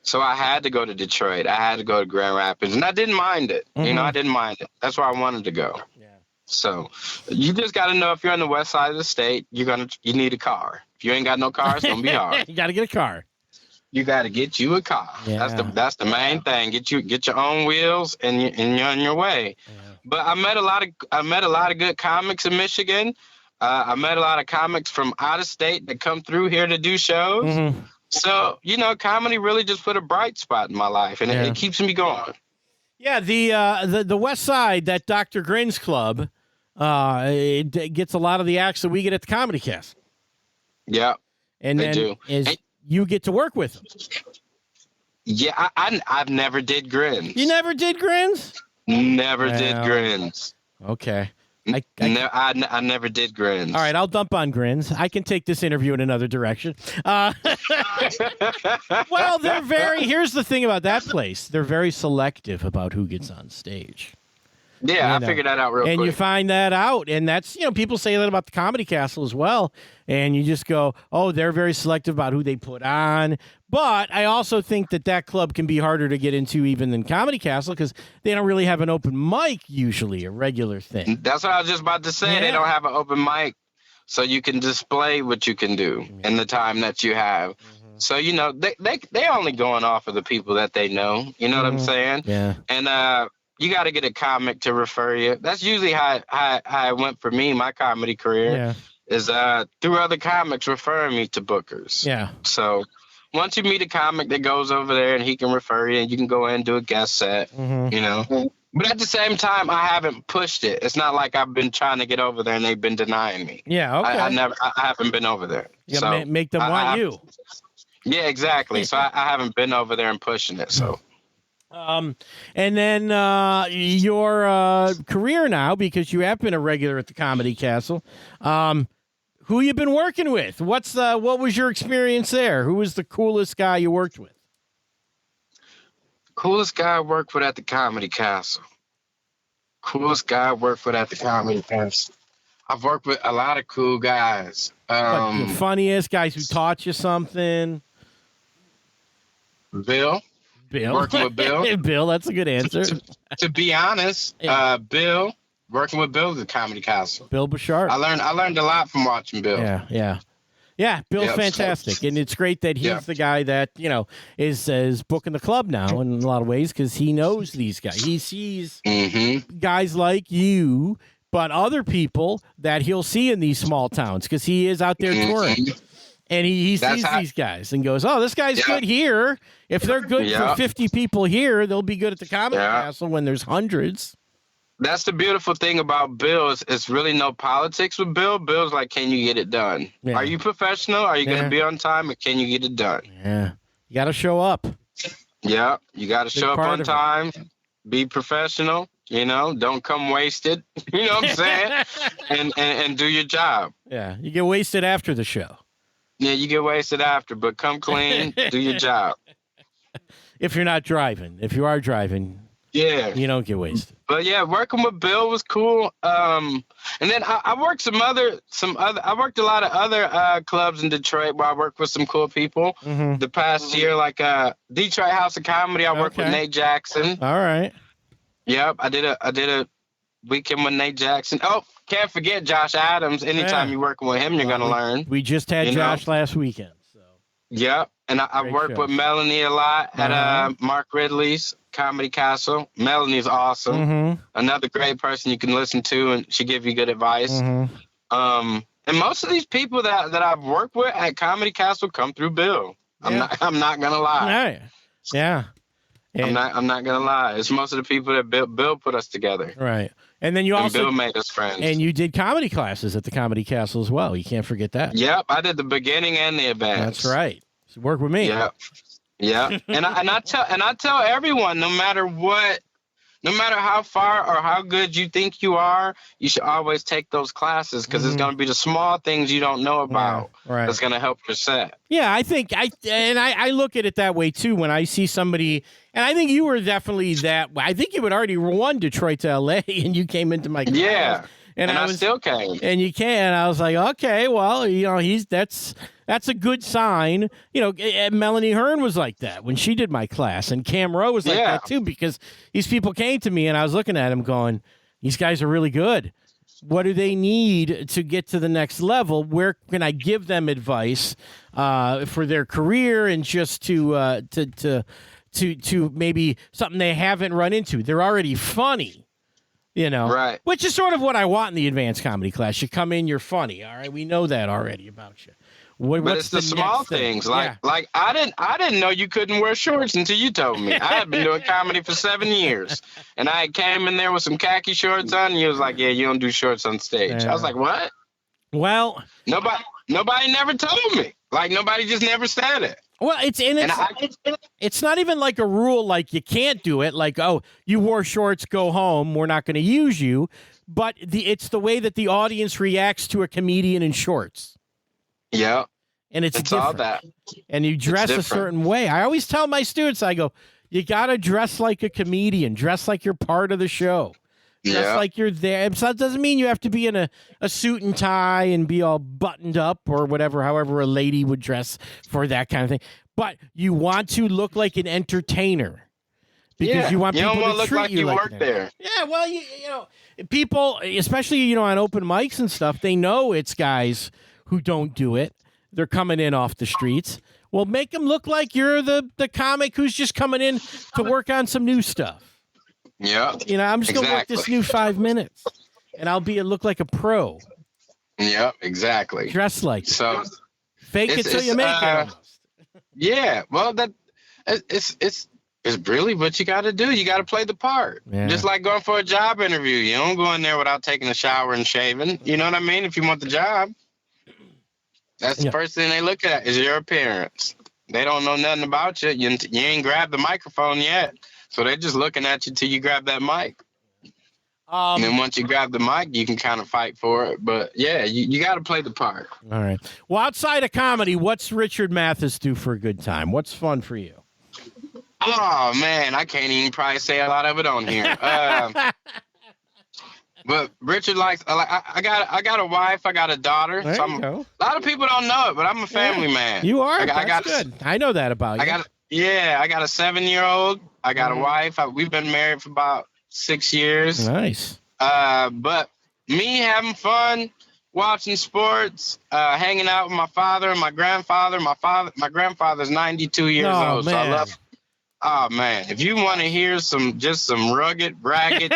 So I had to go to Detroit. I had to go to Grand Rapids, and I didn't mind it. I didn't mind it. That's where I wanted to go. Yeah. So you just got to know, if you're on the west side of the state, you need a car. If you ain't got no car, it's gonna be hard. You got to get a car. You got to get you a car. Yeah. That's the main thing. Get your own wheels, and you're on your way. Yeah. But I met a lot of good comics in Michigan. I met a lot of comics from out of state that come through here to do shows. Mm-hmm. So, comedy really just put a bright spot in my life, and it keeps me going. Yeah, the West Side, that Dr. Grin's Club, it gets a lot of the acts that we get at the Comedy Cast. Yeah, and they do. You get to work with them. Yeah, I've never did Grins. You never did Grins? Never did Grins. Okay. I never did grins. All right, I'll dump on grins. I can take this interview in another direction. Well, here's the thing about that place. They're very selective about who gets on stage. Yeah, I figured that out real quick. And you find that out, and that's, people say that about the Comedy Castle as well, and you just go, oh, they're very selective about who they put on. But I also think that club can be harder to get into even than Comedy Castle because they don't really have an open mic usually, a regular thing. That's what I was just about to say. Yeah. They don't have an open mic, so you can display what you can do in the time that you have. Mm-hmm. So, they only going off of the people that they know. You know what I'm saying? Yeah. And, you got to get a comic to refer you. That's usually how it went for me, my comedy career, is through other comics referring me to bookers. Yeah. So once you meet a comic that goes over there and he can refer you and you can go in and do a guest set, But at the same time, I haven't pushed it. It's not like I've been trying to get over there and they've been denying me. Yeah, okay. I haven't been over there. You gotta make them want you. Yeah, exactly. So I haven't been over there and pushing it, so... And then your career now, because you have been a regular at the Comedy Castle. Who you been working with? What was your experience there? Who was the coolest guy you worked with? Coolest guy I worked with at the Comedy Castle. I've worked with a lot of cool guys. The funniest guys who taught you something. Bill. Working with Bill. Bill, that's a good answer. To be honest, Bill, working with Bill at the Comedy Castle. Bill Bouchard. I learned a lot from watching Bill. Yeah, Bill's fantastic. And it's great that he's the guy that, is booking the club now in a lot of ways because he knows these guys. He sees guys like you, but other people that he'll see in these small towns because he is out there touring. And he sees these guys and goes, oh, this guy's good here. If they're good for 50 people here, they'll be good at the Comedy Castle when there's hundreds. That's the beautiful thing about Bill. It's really no politics with Bill. Bill's like, can you get it done? Yeah. Are you professional? Are you going to be on time? And can you get it done? Yeah. You got to show up. Yeah. You got to show up on time. Be professional. Don't come wasted. You know what I'm saying? and do your job. Yeah. You get wasted after the show. Yeah, you get wasted after, but come clean, do your job. If you're not driving. If you are driving, you don't get wasted. But yeah, working with Bill was cool. And then I worked I worked a lot of other clubs in Detroit where I worked with some cool people. Mm-hmm. The past year, like Detroit House of Comedy, I worked with Nate Jackson. All right. Yep, I did a weekend with Nate Jackson. Oh, can't forget Josh Adams. Anytime you're working with him, you're going to learn. We just had Josh last weekend. So. Yep. And I worked with Melanie a lot at Mark Ridley's Comedy Castle. Melanie's awesome. Mm-hmm. Another great person you can listen to, and she give you good advice. Mm-hmm. And most of these people that I've worked with at Comedy Castle come through Bill. I'm not going to lie. Yeah. I'm not gonna lie. It's most of the people that Bill put us together. Right. And then Bill made us friends. And you did comedy classes at the Comedy Castle as well. You can't forget that. Yep, I did the beginning and the advance. That's right. So work with me. Yep. and I tell everyone, no matter how far or how good you think you are, you should always take those classes because it's going to be the small things you don't know about that's going to help your set. Yeah, I think I look at it that way too when I see somebody, and I think you were definitely that. I think you had already won Detroit to LA, and you came into my class. Yeah, and I still came. And you can. And I was like, okay, well, that's a good sign. Melanie Hearn was like that when she did my class, and Cam Rowe was like that too, because these people came to me and I was looking at them going, these guys are really good. What do they need to get to the next level? Where can I give them advice for their career and just to maybe something they haven't run into? They're already funny. Right. Which is sort of what I want in the advanced comedy class. You come in, you're funny. All right, we know that already about you. But it's the small things. Like I didn't know you couldn't wear shorts until you told me. I had been doing comedy for 7 years, and I came in there with some khaki shorts on, and you was like, "Yeah, you don't do shorts on stage." I was like, "What?" Well, nobody never told me. Like nobody just never said it. Well, it's not even like a rule like you can't do it. Like, oh, you wore shorts, go home. We're not going to use you. But it's the way that the audience reacts to a comedian in shorts. Yeah. And it's different. All that. And you dress a certain way. I always tell my students, I go, you got to dress like a comedian. Dress like you're part of the show. Dress like you're there. So that doesn't mean you have to be in a suit and tie and be all buttoned up or whatever, however a lady would dress for that kind of thing. But you want to look like an entertainer. Because you want people to look treat like you like work there. Yeah, well, you know, people, especially, on open mics and stuff, they know it's guys who don't do it. They're coming in off the streets. Well, make them look like you're the comic who's just coming in to work on some new stuff. Yeah. I'm just going to work this new 5 minutes, and I'll look like a pro. Yep, exactly. Dress like it. So fake it till you make it. Almost. Yeah, well, it's really what you got to do. You got to play the part. Yeah. Just like going for a job interview. You don't go in there without taking a shower and shaving. You know what I mean? If you want the job, that's the first thing they look at is your appearance. They don't know nothing about you. You ain't grabbed the microphone yet. So they're just looking at you till you grab that mic. And then once you grab the mic, you can kind of fight for it. But, yeah, you got to play the part. All right. Well, outside of comedy, what's Richard Mathis do for a good time? What's fun for you? Oh, man, I can't even probably say a lot of it on here. But Richard likes, I got a wife, I got a daughter. There so you go. A lot of people don't know it, but I'm a family man. You are? That's good. I know that about you. I got a 7-year-old. I got a wife. We've been married for about 6 years. Nice. But me having fun, watching sports, hanging out with my father and my grandfather. My grandfather's 92 years old, man. so I love. Oh man, if you want to hear some rugged, ragged,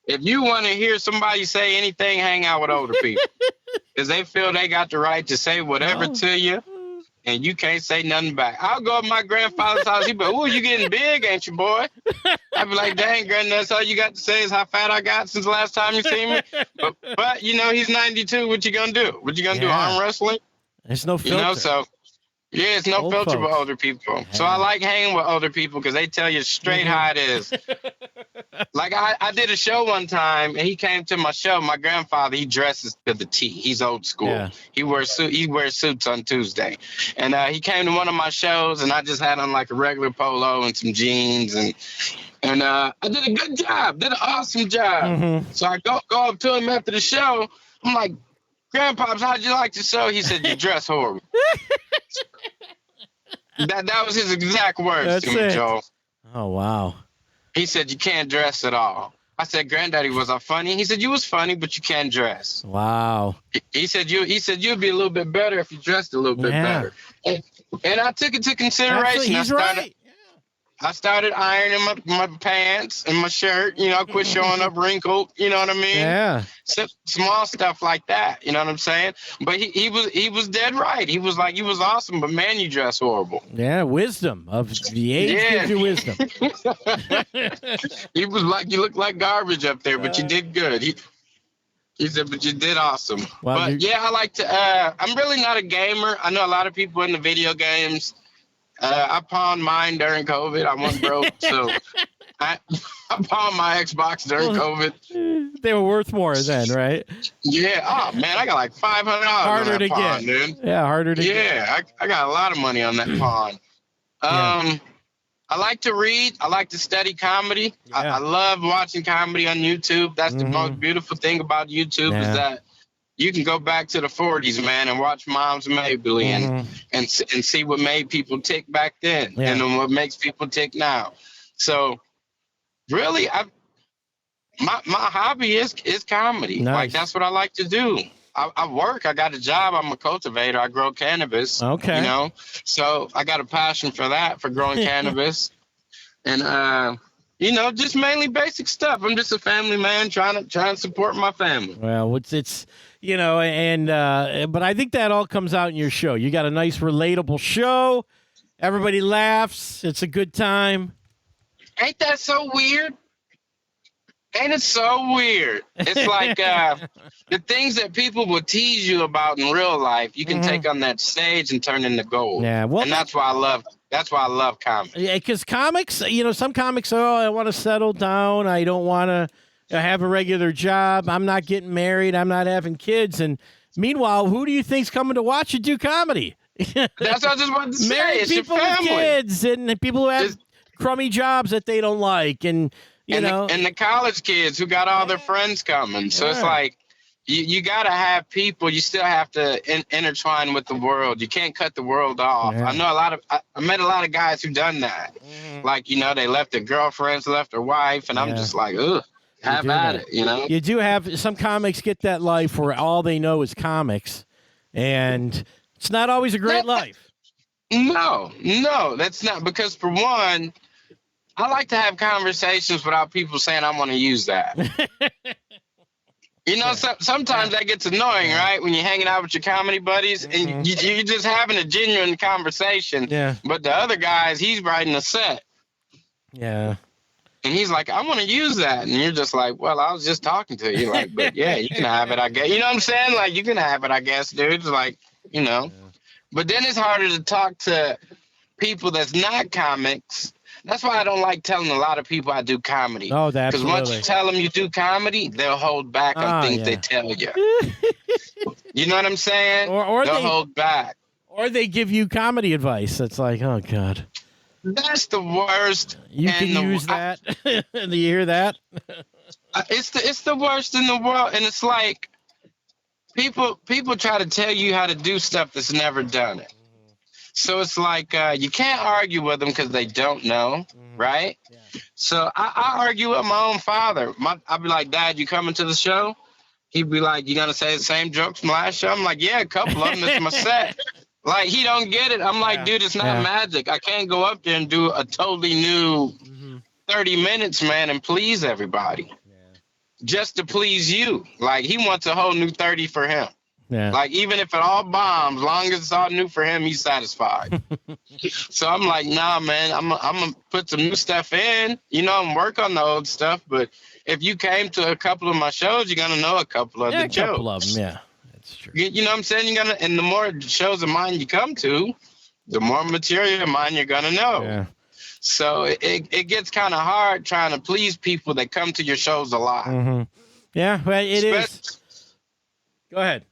if you want to hear somebody say anything, hang out with older people, because they feel they got the right to say whatever to you, and you can't say nothing back. I'll go to my grandfather's house. He'd be like, "Oh, you getting big, ain't you, boy?" I'd be like, "Dang, granddad, that's all you got to say is how fat I got since the last time you seen me." But he's 92. What you gonna do? What you gonna do? Arm wrestling? There's no filter. So. Yeah, it's no filter with older people. Yeah. So I like hanging with older people because they tell you straight how it is. Like I did a show one time, and he came to my show. My grandfather, he dresses to the T. He's old school. Yeah. He wears suits on Tuesday. And he came to one of my shows, and I just had on like a regular polo and some jeans. And I did a good job, did an awesome job. Mm-hmm. So I go up to him after the show. I'm like, "Grandpops, how'd you like the show?" He said, "You dress horrible." That was his exact words to me, Joe. Oh, wow. He said, "You can't dress at all." I said, "Granddaddy, was I funny?" He said, "You was funny, but you can't dress." Wow. He said you'd be a little bit better if you dressed a little bit better. And I took it to consideration. Actually, he's right. I started ironing my pants and my shirt. I quit showing up wrinkled. You know what I mean? Yeah. Small stuff like that. You know what I'm saying? But he was dead right. He was like, "You was awesome, but man, you dress horrible." Yeah, wisdom of the age gives you wisdom. He was like, "You look like garbage up there, but you did good." He said, "But you did awesome." Well, but yeah, I like to. I'm really not a gamer. I know a lot of people in the video games. I pawned mine during COVID. I wasn't broke, so I pawned my Xbox during COVID. They were worth more then, right? Yeah. Oh man, I got like $500 harder on that to pawn, get. dude. Yeah, harder to get. Yeah, I got a lot of money on that pawn. I like to read. I like to study comedy. Yeah. I love watching comedy on YouTube. That's the most beautiful thing about YouTube is that you can go back to the 40s, man, and watch Moms Mabley and see what made people tick back then and then what makes people tick now. So, really, my hobby is comedy. Nice. Like, that's what I like to do. I work. I got a job. I'm a cultivator. I grow cannabis. Okay. So I got a passion for that, for growing cannabis. And, just mainly basic stuff. I'm just a family man trying to support my family. Well, it's but I think that all comes out in your show. You got a nice, relatable show. Everybody laughs. It's a good time. Ain't that so weird? Ain't it so weird? It's like the things that people will tease you about in real life, you can take on that stage and turn into gold. Yeah, well, and that's why I love comedy. Yeah, because comics, some comics, I want to settle down. I don't want to have a regular job. I'm not getting married. I'm not having kids. And meanwhile, who do you think's coming to watch you do comedy? That's what I just wanted to say. Married It's people your with family. kids and people who have crummy jobs that they don't like. And, And the college kids who got all their friends coming. So it's like, you got to have people. You still have to intertwine with the world. You can't cut the world off. Yeah. I know I met a lot of guys who done that. Like, they left their girlfriends, left their wife. And I'm just like, ugh, have at it, You do have some comics get that life where all they know is comics. And it's not always a great life. No, that's not. Because for one, I like to have conversations without people saying I want to use that. Sometimes that gets annoying, right? When you're hanging out with your comedy buddies and you're just having a genuine conversation. Yeah. But the other guys, he's writing a set. Yeah. And he's like, I want to use that. And you're just like, well, I was just talking to you. Like, but yeah, you can have it, I guess. You know what I'm saying? Like, you can have it, I guess, dude. It's like, Yeah. But then it's harder to talk to people that's not comics. That's why I don't like telling a lot of people I do comedy. Oh, absolutely. Because once you tell them you do comedy, they'll hold back on things they tell you. You know what I'm saying? Or they'll hold back. Or they give you comedy advice. It's like, oh, God. That's the worst. You can use that. Do you hear that? It's the worst in the world. And it's like people try to tell you how to do stuff that's never done it. So it's like you can't argue with them because they don't know, right? Yeah. So I argue with my own father. I'd be like, Dad, you coming to the show? He'd be like, you gonna say the same jokes from last show? I'm like, yeah, a couple of them. It's my set. Like, he don't get it. I'm like, dude, it's not magic. I can't go up there and do a totally new 30 minutes, man, and please everybody. Yeah. Just to please you. Like, he wants a whole new 30 for him. Yeah. Like, even if it all bombs, long as it's all new for him, he's satisfied. So I'm like, nah, man, I'm going to put some new stuff in, and work on the old stuff. But if you came to a couple of my shows, you're going to know a couple of the jokes. A couple of them, yeah. That's true. You know what I'm saying? And the more shows of mine you come to, the more material of mine you're going to know. Yeah. So it gets kind of hard trying to please people that come to your shows a lot. Mm-hmm. Yeah, well, it is. Go ahead.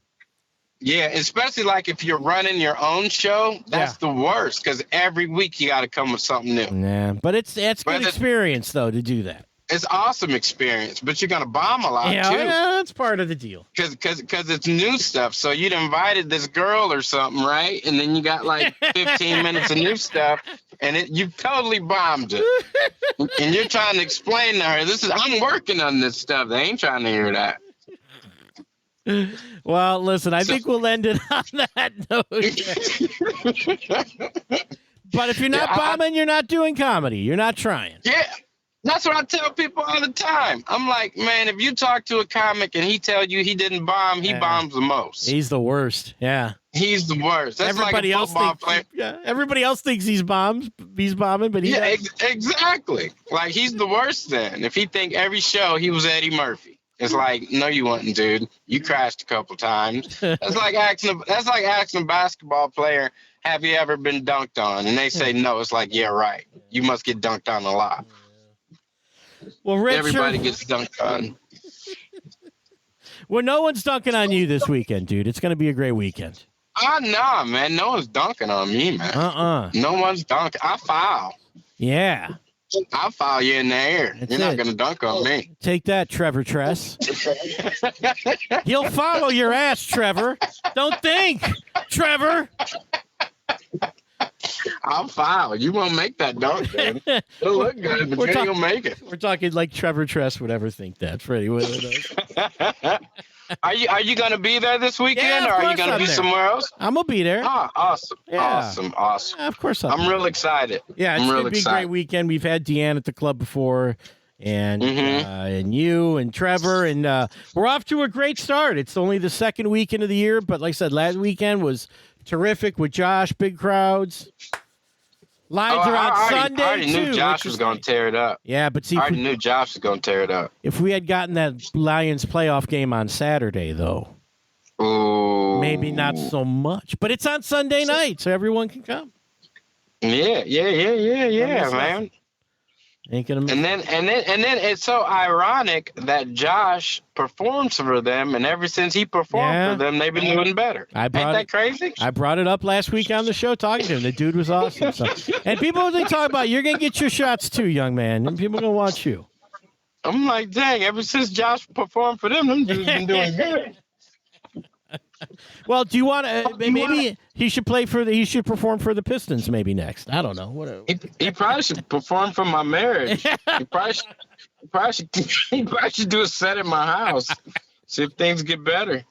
Yeah, especially like if you're running your own show, that's the worst because every week you got to come with something new. Yeah, but it's good experience though to do that. It's awesome experience, but you're gonna bomb a lot too. Yeah, that's part of the deal. Because it's new stuff. So you'd invited this girl or something, right? And then you got like 15 minutes of new stuff, and you totally bombed it. And you're trying to explain to her, I'm working on this stuff. They ain't trying to hear that. Well, listen, I think we'll end it on that note. But if you're not bombing, you're not doing comedy. You're not trying. Yeah, that's what I tell people all the time. I'm like, man, if you talk to a comic and he tell you he didn't bomb, he bombs the most. He's the worst. Yeah. He's the worst. That's everybody like a football player. Yeah, everybody else thinks he's bombing, but he exactly. Like, he's the worst then. If he think every show he was Eddie Murphy. It's like, no, you wasn't, dude. You crashed a couple times. That's like asking a basketball player, have you ever been dunked on? And they say no. It's like, yeah, right. You must get dunked on a lot. Well, Richard, everybody gets dunked on. Well, no one's dunking on you this weekend, dude. It's going to be a great weekend. Nah, man. No one's dunking on me, man. No one's dunking. I foul. Yeah. I'll foul you in the air. You're not going to dunk on me. Take that, Trevor Tress. He'll follow your ass, Trevor. Don't think, Trevor. I'll foul. You won't make that dunk, man. It'll look good, but you'll make it. We're talking like Trevor Tress would ever think that. Freddie would. Are you going to be there this weekend, or are you going to be somewhere else? I'm going to be there. Oh, awesome. Yeah. Awesome. Yeah, of course I'm real excited. Yeah, it's going to be a great weekend. We've had Deanne at the club before, and you and Trevor, and we're off to a great start. It's only the second weekend of the year, but like I said, last weekend was terrific with Josh, big crowds. Lions are on Sunday, I already knew too, Josh was going to tear it up. Yeah, but see, I already knew Josh was going to tear it up. if we had gotten that Lions playoff game on Saturday, though, maybe not so much. But it's on Sunday night, so everyone can come. Yeah, man. Ain't gonna miss. And then it's so ironic that Josh performs for them, and ever since he performed for them, they've been doing better. Ain't that crazy? I brought it up last week on the show talking to him. The dude was awesome. So. And people, they talk about, you're going to get your shots too, young man. And people going to watch you. I'm like, dang, ever since Josh performed for them dudes been doing good. Well, do you want to? Maybe he should he should perform for the Pistons. Maybe next. I don't know. Whatever. He probably should perform for my marriage. He probably should do a set at my house. See if things get better.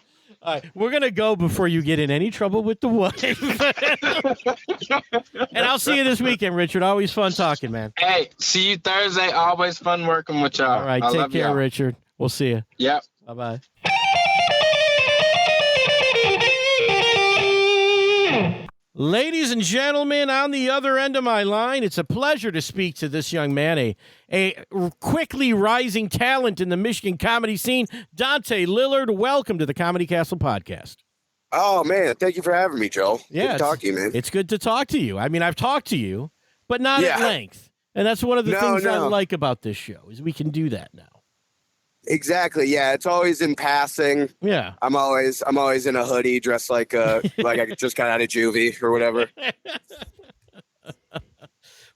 All right, we're gonna go before you get in any trouble with the wife. And I'll see you this weekend, Richard. Always fun talking, man. Hey, see you Thursday. Always fun working with y'all. All right, take care, Richard. We'll see you. Yep. Bye-bye. Ladies and gentlemen, on the other end of my line, it's a pleasure to speak to this young man, a quickly rising talent in the Michigan comedy scene, Dante Lillard. Welcome to the Comedy Castle podcast. Oh, man. Thank you for having me, Joe. Yeah, good to talk to you, man. It's good to talk to you. I mean, I've talked to you, but not at length. And that's one of the things I like about this show is we can do that now. Exactly. Yeah, it's always in passing. Yeah, I'm always in a hoodie, dressed like like I just got out of juvie or whatever.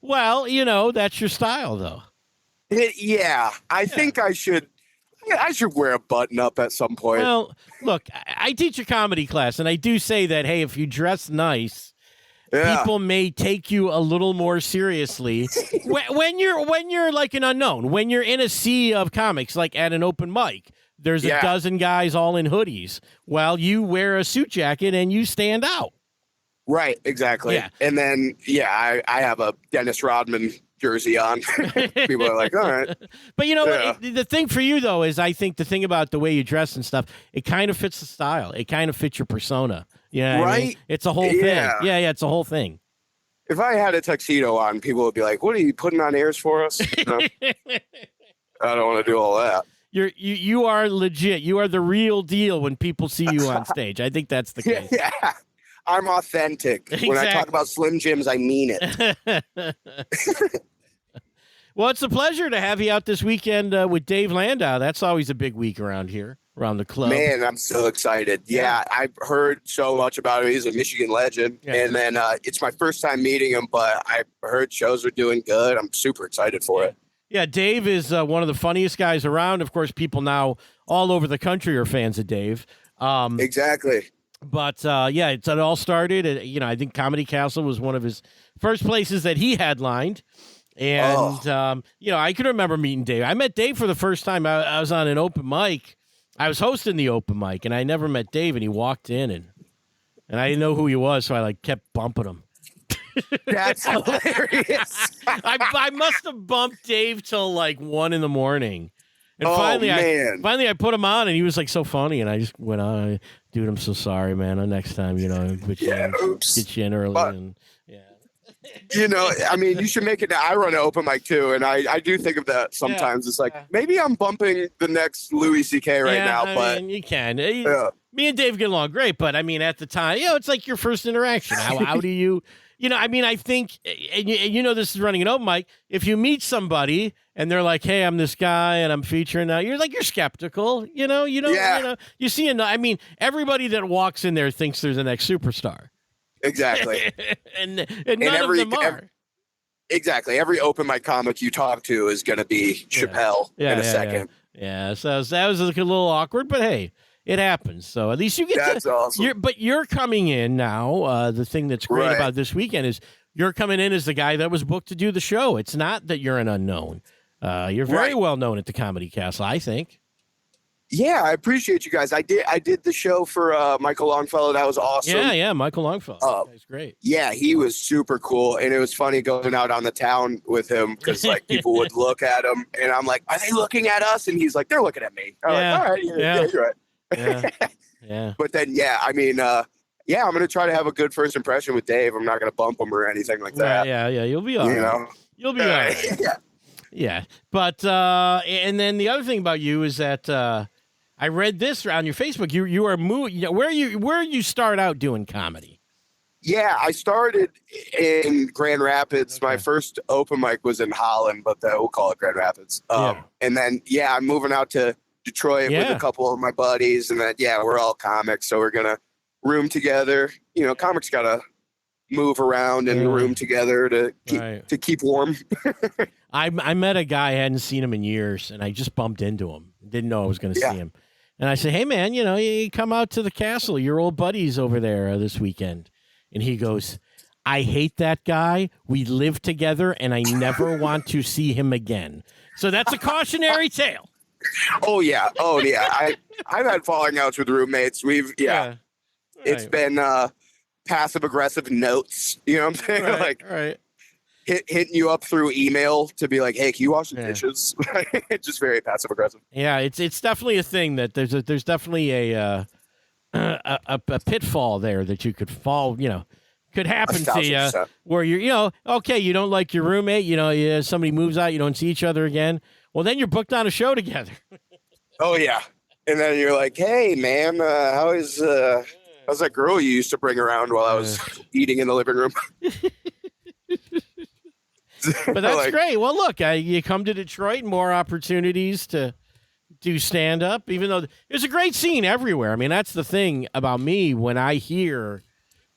Well, that's your style, though. I think I should wear a button up at some point. Well, look, I teach a comedy class, and I do say that, hey, if you dress nice, people may take you a little more seriously when you're like an unknown. When you're in a sea of comics, like at an open mic, there's a dozen guys all in hoodies. Well, you wear a suit jacket and you stand out. Right, exactly. Yeah. And then I have a Dennis Rodman jersey on. People are like, all right. But what? The thing for you, though, is I think the thing about the way you dress and stuff, it kind of fits the style. It kind of fits your persona. Yeah, right. I mean, it's a whole thing. Yeah, it's a whole thing. If I had a tuxedo on, people would be like, "What are you putting on airs for us?" I don't want to do all that. You are legit. You are the real deal when people see you on stage. I think that's the case. Yeah, I'm authentic. Exactly. When I talk about Slim Jims, I mean it. Well, it's a pleasure to have you out this weekend with Dave Landau. That's always a big week around here, around the club. Man, I'm so excited. Yeah, I've heard so much about him. He's a Michigan legend. Yeah. And then it's my first time meeting him, but I heard shows are doing good. I'm super excited for it. Yeah, Dave is one of the funniest guys around. Of course, people now all over the country are fans of Dave. Exactly. But, it all started at, I think Comedy Castle was one of his first places that he headlined. And, I can remember meeting Dave. I met Dave for the first time. I was on an open mic. I was hosting the open mic, and I never met Dave, and he walked in, and I didn't know who he was, so I, kept bumping him. That's hilarious. I must have bumped Dave till, 1 a.m. And finally I put him on, and he was, so funny, and I just went on. Dude, I'm so sorry, man. Next time, put you get you in early, and you should make it. I run an open mic too, and I do think of that sometimes. Yeah, it's like maybe I'm bumping the next Louis C.K. right now, but you can. Me and Dave get along great, but I mean, at the time, it's like your first interaction. How do you? I think, and this is running an open mic. If you meet somebody and they're like, "Hey, I'm this guy and I'm featuring now," you're skeptical. You see, everybody that walks in there thinks there's the next superstar. Exactly. and none of them are. Exactly. Every open mic comic you talk to is going to be Chappelle in a second. Yeah. So that was a little awkward, but hey, it happens. So at least you get That's awesome. But you're coming in now. The thing that's great about this weekend is you're coming in as the guy that was booked to do the show. It's not that you're an unknown. You're very well known at the Comedy Castle, I think. Yeah, I appreciate you guys. I did the show for Michael Longfellow. That was awesome. Yeah, Michael Longfellow. That's great. Yeah, he was super cool, and it was funny going out on the town with him because people would look at him, and I'm like, "Are they looking at us?" And he's like, "They're looking at me." I'm like, "All right, you're right." Yeah. But then, yeah, I'm gonna try to have a good first impression with Dave. I'm not gonna bump him or anything like that. Yeah, you'll be all right. You know, You'll be all right. Yeah. But and then the other thing about you is that I read this on your Facebook. You are where you start out doing comedy. Yeah, I started in Grand Rapids. Okay. My first open mic was in Holland, but we'll call it Grand Rapids. And then I'm moving out to Detroit with a couple of my buddies, and then we're all comics, so we're gonna room together. You know, comics gotta move around and room together to keep warm. I met a guy, I hadn't seen him in years, and I just bumped into him. Didn't know I was going to see him. And I said, hey, man, you come out to the castle. Your old buddies over there this weekend. And he goes, I hate that guy. We live together, and I never want to see him again. So that's a cautionary tale. Oh, yeah. I've had falling outs with roommates. It's been passive-aggressive notes. You know what I'm saying? Right. Hitting you up through email to be like, hey, can you wash the dishes? It's just very passive aggressive. Yeah, it's definitely a thing that there's definitely a pitfall there that you could fall, could happen to you where you're, okay, you don't like your roommate, somebody moves out, you don't see each other again. Well, then you're booked on a show together. Oh, yeah. And then you're like, hey, man, how's that girl you used to bring around while I was eating in the living room? But that's great. Well, look, you come to Detroit, more opportunities to do stand-up, even though there's a great scene everywhere. I mean, that's the thing about me when I hear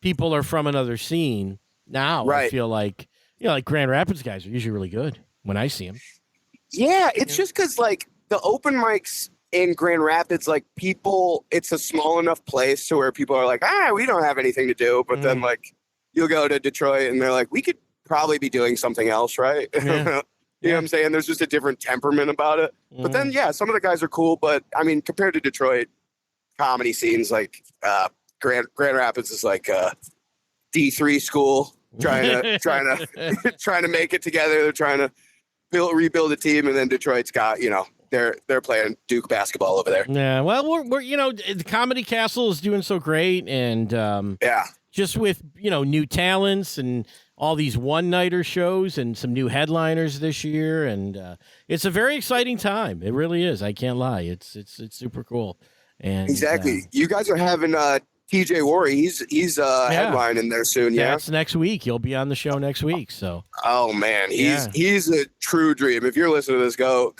people are from another scene now. Right. I feel like, like Grand Rapids guys are usually really good when I see them. Yeah, it's just because, the open mics in Grand Rapids, people, it's a small enough place to where people are like, we don't have anything to do. But then, you'll go to Detroit and they're like, we could probably be doing something else, right? Yeah. You know what I'm saying? There's just a different temperament about it. But then, some of the guys are cool. But, I mean, compared to Detroit, comedy scenes, Grand Rapids is like a D3 school trying to make it together. They're trying to rebuild a team. And then Detroit's got, they're playing Duke basketball over there. Yeah, well, we're the Comedy Castle is doing so great. And, just with, new talents and all these one-nighter shows and some new headliners this year, and it's a very exciting time. It really is. I can't lie. It's super cool. And exactly. You guys are having TJ Worry. He's headlining there soon. Yeah, that's next week. He'll be on the show next week. So. Oh man, he's a true dream. If you're listening to this, go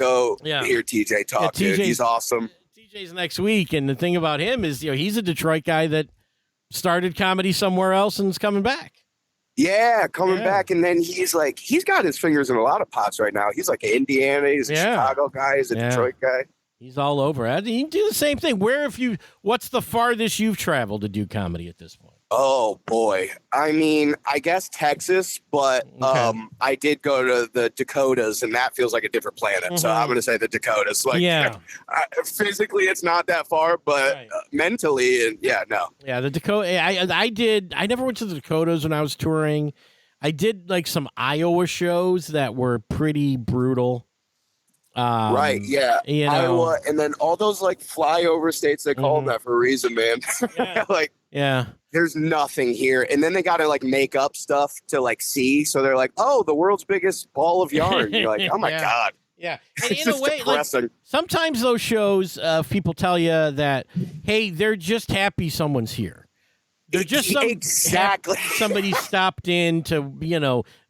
hear TJ talk. Dude. He's awesome. TJ's next week, and the thing about him is, he's a Detroit guy that started comedy somewhere else and is coming back. Yeah, coming back, and then he's got his fingers in a lot of pots right now. He's like Indiana, he's a Chicago guy, he's a Detroit guy. He's all over. You can do the same thing. What's the farthest you've traveled to do comedy at this point? Oh boy, I mean, I guess Texas, but I did go to the Dakotas, and that feels like a different planet. So I'm going to say the Dakotas. Physically, it's not that far, but mentally, and no. Yeah, the Dakota. I never went to the Dakotas when I was touring. I did some Iowa shows that were pretty brutal. Right, yeah. Iowa, and then all those flyover states, they call them that for a reason, man. There's nothing here. And then they got to make up stuff to see. So they're like, oh, the world's biggest ball of yarn. You're like, oh my God. Yeah. And in a way, sometimes those shows, people tell you that, hey, they're just happy someone's here. They're just somebody stopped in to,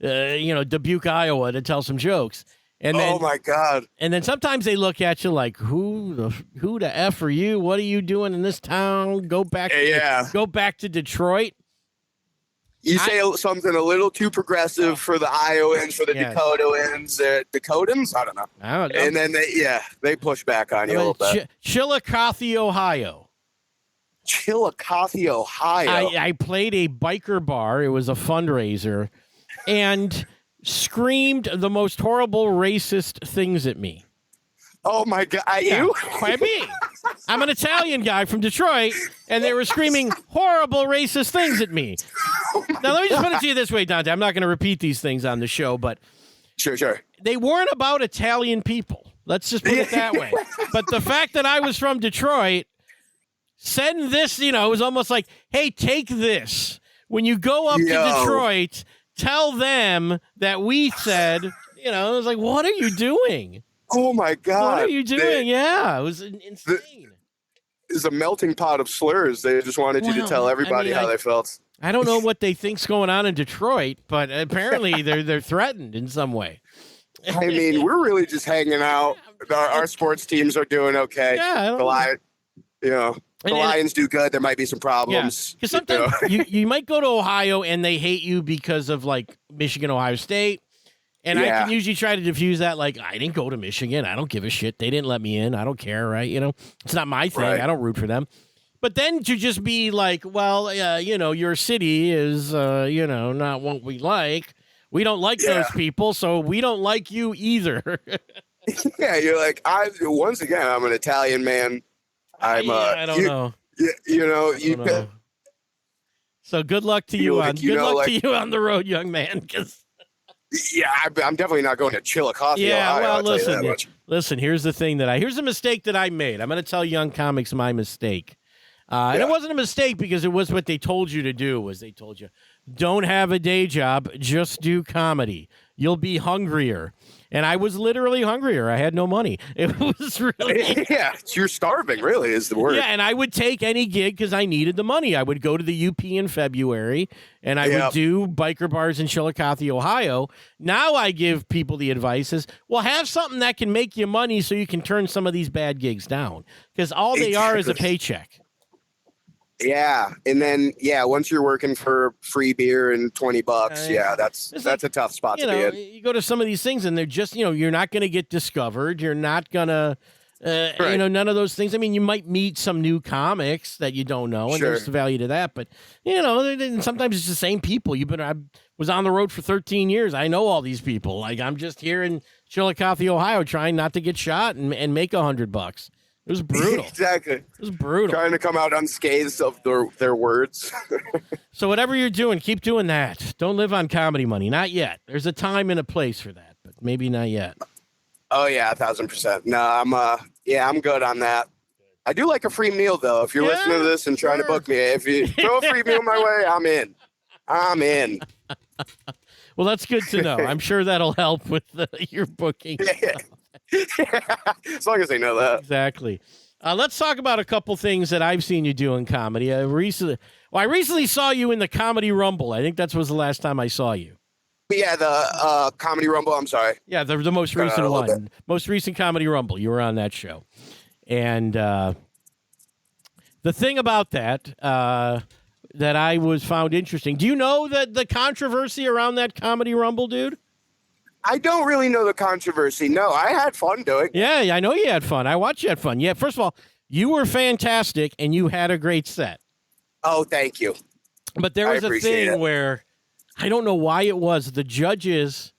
Dubuque, Iowa to tell some jokes. And then, oh my God! And then sometimes they look at you like, "Who the f are you? What are you doing in this town? Go back to Detroit." You say something a little too progressive for the Iowans, for the Dakotans, Dakotans. I don't know. And then they push back on you a little bit. Chillicothe, Ohio. Chillicothe, Ohio. I played a biker bar. It was a fundraiser, and screamed the most horrible racist things at me. Oh my God, you? By me. I'm an Italian guy from Detroit, and they were screaming horrible racist things at me. Now, let me just put it to you this way, Dante. I'm not going to repeat these things on the show, but sure. They weren't about Italian people. Let's just put it that way. But the fact that I was from Detroit, send this, it was almost like, hey, take this. When you go up to Detroit, tell them that we said, it was like, what are you doing? Oh, my God. What are you doing? It was insane. It's a melting pot of slurs. They just wanted you to tell everybody how they felt. I don't know what they think's going on in Detroit, but apparently they're threatened in some way. I mean, we're really just hanging out. Our sports teams are doing okay. Yeah, the Lions do good. There might be some problems. Because sometimes you might go to Ohio and they hate you because of like Michigan, Ohio State. And I can usually try to diffuse that, like, I didn't go to Michigan. I don't give a shit. They didn't let me in. I don't care, right? It's not my thing. Right. I don't root for them. But then to just be like, well, your city is, not what we like. We don't like those people, so we don't like you either. Yeah, you're like, once again, I'm an Italian man. I don't know. So good luck to you on the road, young man. Yeah, I'm definitely not going to Chillicothe. Yeah, Ohio, well, listen. Here's the thing here's a mistake that I made. I'm going to tell young comics my mistake. And it wasn't a mistake because it was what they told you to do. Was they told you, don't have a day job, just do comedy. You'll be hungrier. And I was literally hungrier. I had no money. It was really... Yeah, you're starving, really, is the word. Yeah, and I would take any gig because I needed the money. I would go to the UP in February, and I would do biker bars in Chillicothe, Ohio. Now I give people the advice is, well, have something that can make you money so you can turn some of these bad gigs down. Because all they are is a paycheck. Yeah, and then once you're working for free beer and $20, that's a tough spot to be in. You go to some of these things and they're just you're not going to get discovered. You're not gonna none of those things. I mean, you might meet some new comics that you don't know, and there's the value to that. But sometimes it's the same people. I was on the road for 13 years. I know all these people. Like I'm just here in Chillicothe, Ohio, trying not to get shot and make $100. It was brutal. Exactly. It was brutal. Trying to come out unscathed of their words. So whatever you're doing, keep doing that. Don't live on comedy money. Not yet. There's a time and a place for that, but maybe not yet. Oh yeah, 1,000%. No, I'm good on that. I do like a free meal though. If you're listening to this and trying to book me, if you throw a free meal my way, I'm in. Well, that's good to know. I'm sure that'll help with your booking. As long as they know that. Exactly. Let's talk about a couple things that I've seen you do in comedy. I recently saw you in the Comedy Rumble. I think that was the last time I saw you. Yeah, the Comedy Rumble. I'm sorry. Yeah, the most recent one. Most recent Comedy Rumble. You were on that show. And the thing about that that I found interesting. Do you know the controversy around that Comedy Rumble, dude? I don't really know the controversy. No, I had fun doing it. Yeah, I know you had fun. I watched you had fun. Yeah, first of all, you were fantastic, and you had a great set. Oh, thank you. But there was a thing where, I don't know why it was, the judges,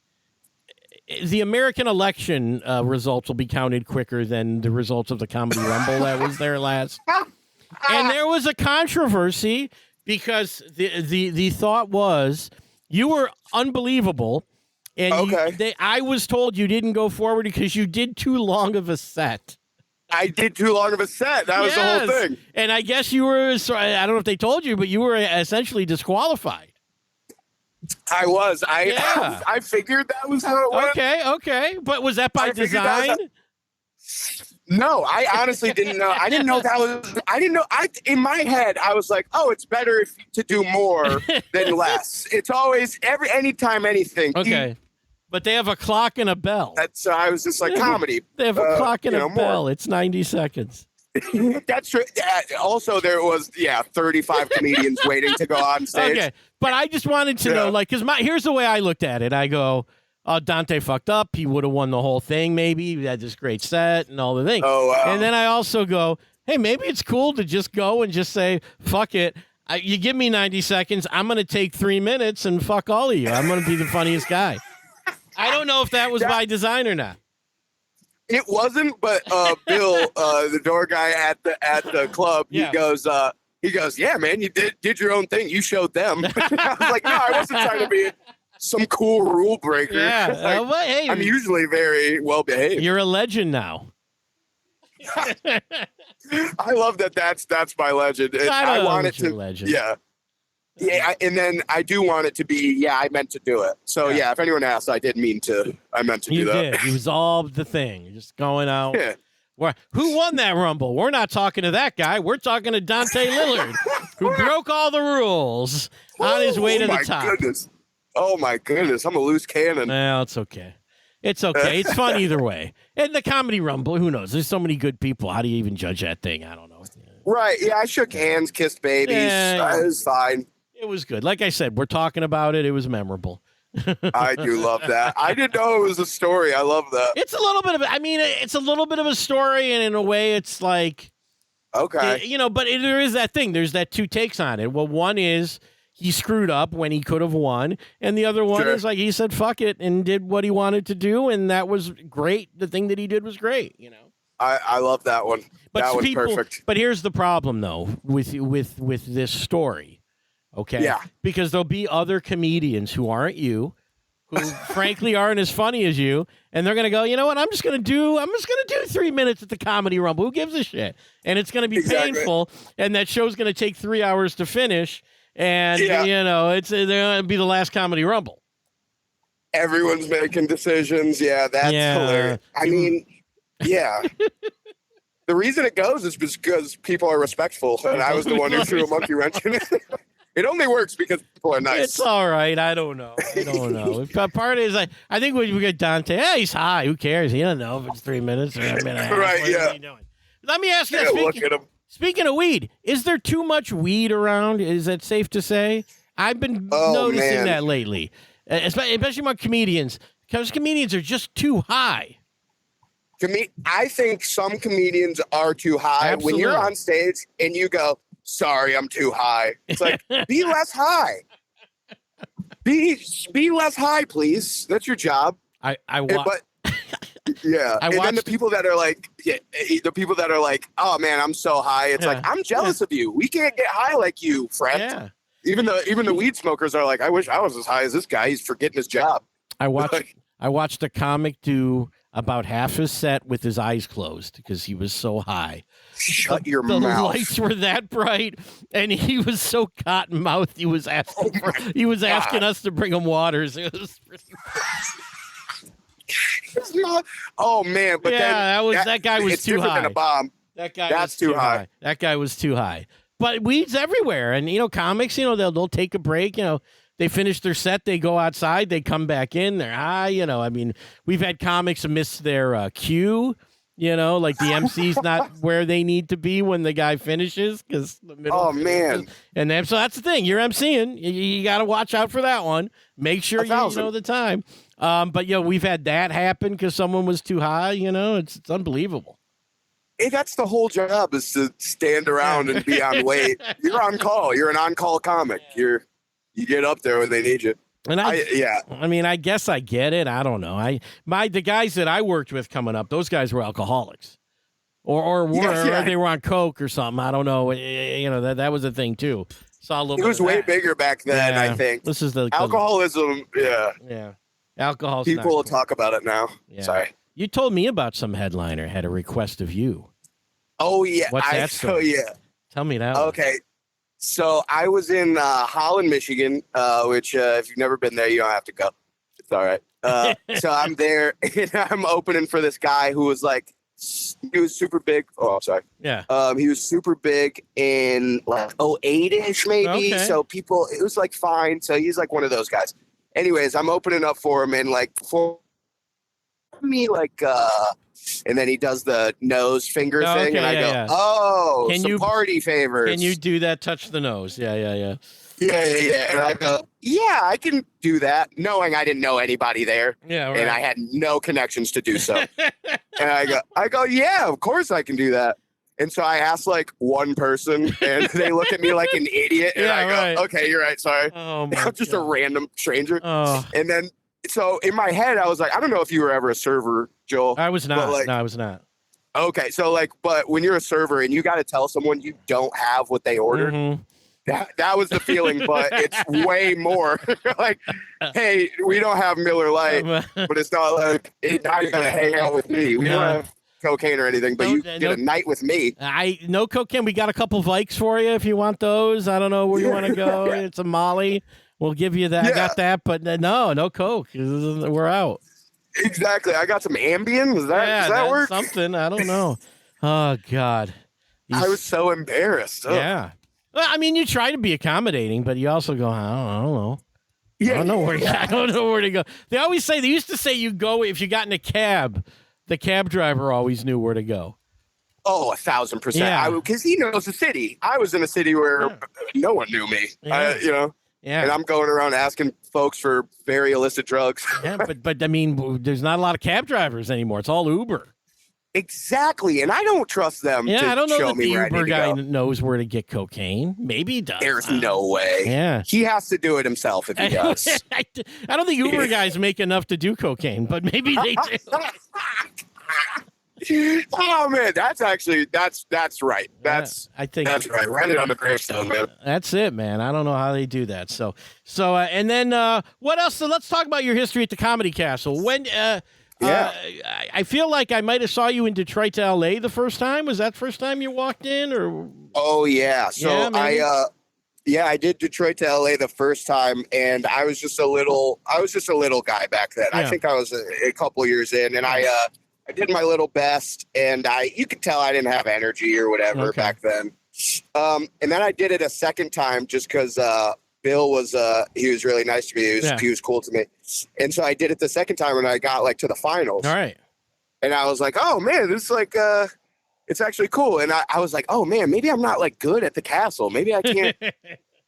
the American election results will be counted quicker than the results of the Comedy Rumble that was there last. And there was a controversy because the thought was, you were unbelievable. And I was told you didn't go forward because you did too long of a set. I did too long of a set. That was the whole thing. And I guess you were, I don't know if they told you, but you were essentially disqualified. I was. I figured that was how it went. Okay. But was that by design? No, I honestly didn't know. I didn't know that was. I didn't know. In my head, I was like, "Oh, it's better to do more than less." It's always anytime anything. Okay, but they have a clock and a bell. So I was just like, comedy. They have a clock and a bell. It's 90 seconds. That's true. Also, there was 35 comedians waiting to go on stage. Okay, but I just wanted to know, because here's the way I looked at it. I go, Dante fucked up. He would have won the whole thing, maybe. He had this great set and all the things. Oh, wow. And then I also go, hey, maybe it's cool to just go and just say, fuck it. You give me 90 seconds. I'm going to take 3 minutes and fuck all of you. I'm going to be the funniest guy. I don't know if that was by design or not. It wasn't, but Bill, the door guy at the club, he goes, yeah, man, you did your own thing. You showed them. I was like, no, I wasn't trying to be some cool rule breaker. Yeah. Hey, I'm usually very well behaved. You're a legend now. I love that. That's my legend. I want it to. Legend. Yeah. Yeah, and then I do want it to be, yeah, I meant to do it. So, yeah, if anyone asks, I meant to do that. You did. You resolved the thing. You're just going out. Yeah. Who won that Rumble? We're not talking to that guy. We're talking to Dante Lillard, who broke all the rules on his way to the top. Oh, my goodness. I'm a loose cannon. No, it's okay. It's okay. It's fun either way. And the Comedy Rumble, who knows? There's so many good people. How do you even judge that thing? I don't know. Right. Yeah, I shook hands, kissed babies. It was fine. It was good. Like I said, we're talking about it. It was memorable. I do love that. I didn't know it was a story. I love that. It's a little bit of, it's a little bit of a story, and in a way, it's like, okay, but there is that thing. There's that two takes on it. Well, one is he screwed up when he could have won, and the other one is like he said fuck it and did what he wanted to do, and that was great. The thing that he did was great. I love that one. But that was perfect. But here's the problem, though, with this story. Okay. Yeah. Because there'll be other comedians who aren't you, who frankly aren't as funny as you, and they're gonna go, you know what? I'm just gonna do 3 minutes at the Comedy Rumble. Who gives a shit? And it's gonna be painful, and that show's gonna take 3 hours to finish, and they're gonna be the last Comedy Rumble. Everyone's making decisions. Yeah, that's hilarious. I mean, yeah. The reason it goes is because people are respectful, and I was the one who threw a monkey wrench in it. It only works because people are nice. It's all right. I don't know. Part is I think when we get Dante, he's high. Who cares? He doesn't know if it's 3 minutes or a minute and a half. Right, what is he doing? Let me ask you this. Speaking of weed, is there too much weed around? Is that safe to say? I've been noticing that lately, especially among comedians, because comedians are just too high. I think some comedians are too high. Absolutely. When you're on stage and you go, sorry, I'm too high. It's like, be less high. Be less high, please. That's your job. Yeah. And then the people that are like, oh man, I'm so high. It's like, I'm jealous of you. We can't get high like you, friend. Yeah. Even the weed smokers are like, I wish I was as high as this guy. He's forgetting his job. I watched a comic do about half his set with his eyes closed because he was so high. Shut your mouth. The lights were that bright, and he was so cotton mouthed. He was asking us to bring him waters. It was pretty. Oh man, but that guy was too high. Than a bomb. That's too high. That guy was too high. But weed's everywhere, and comics, they'll take a break. They finish their set, they go outside, they come back in, they're high. We've had comics miss their cue. Like the MC's not where they need to be when the guy finishes because the middle. Oh man! And then, so that's the thing. You're MCing. You got to watch out for that one. Make sure you know the time. But we've had that happen because someone was too high. It's unbelievable. Hey, that's the whole job is to stand around and be on wait. You're on call. You're an on-call comic. You get up there when they need you. And I guess I get it. I don't know. The guys that I worked with coming up, those guys were alcoholics, or they were on coke or something. I don't know. That was a thing too. Saw a little. It was way bigger back then. I think this is the alcoholism. Yeah. Alcohol. People will talk about it now. Yeah. Sorry. You told me about some headliner had a request of you. Oh yeah. What's that story? Yeah. Tell me that. Okay. So I was in Holland, Michigan, which if you've never been there, you don't have to go. It's all right. So I'm there, and I'm opening for this guy who was like, he was super big. Oh, I'm sorry. Yeah. He was super big in like 08-ish maybe. Okay. So it was like fine. So he's like one of those guys. Anyways, I'm opening up for him, and like for me, like and then he does the nose finger thing, and I go, "Oh, some party favors." Can you do that? Touch the nose. Yeah. And I go, "Yeah, I can do that," knowing I didn't know anybody there, and I had no connections to do so. And I go, "Yeah, of course I can do that." And so I asked like one person, and they look at me like an idiot, and I go, "Okay, you're right. Sorry, I'm just a random stranger." Oh. And then. So in my head, I was like, I don't know if you were ever a server, Joel. I was not. No, I was not. Okay. So but when you're a server and you got to tell someone you don't have what they ordered, that was the feeling, but it's way more like, hey, we don't have Miller Lite, but it's not like, now you're going to hang out with me. We don't have cocaine or anything, but you get a night with me. No cocaine. We got a couple Vikes for you if you want those. I don't know where you want to go. It's a Molly. We'll give you that. I got that, but no coke. We're out. Exactly. I got some Ambien. Does that work? Something. I don't know. Oh God. I was so embarrassed. Ugh. Yeah. Well, I mean, you try to be accommodating, but you also go, I don't know. Yeah, I don't know where to go. They used to say you go if you got in a cab. The cab driver always knew where to go. Oh, 1,000%. Because he knows the city. I was in a city where no one knew me. Yeah. And I'm going around asking folks for very illicit drugs. Yeah, but I mean, there's not a lot of cab drivers anymore. It's all Uber. Exactly, and I don't trust them. Yeah, I don't know show that the me where Uber guy knows where to get cocaine. Maybe he does. There's no way. Yeah, he has to do it himself if he does. I don't think Uber guys make enough to do cocaine, but maybe they do. Oh man, that's right. I think that's right. Write it on the gravestone, man. That's it, man. I don't know how they do that. So, and then what else? So let's talk about your history at the Comedy Castle. When I feel like I might have saw you in Detroit to LA the first time. Was that the first time you walked in, or? Oh yeah. So I did Detroit to LA the first time, and I was just a little guy back then. Yeah. I think I was a couple years in, and I did my little best, and you could tell I didn't have energy or whatever back then. And then I did it a second time just because Bill was he was really nice to me. He was cool to me. And so I did it the second time, and I got like to the finals. All right. And I was like, oh man, this is like it's actually cool. And I was like, oh man, maybe I'm not like good at the castle. Maybe I can't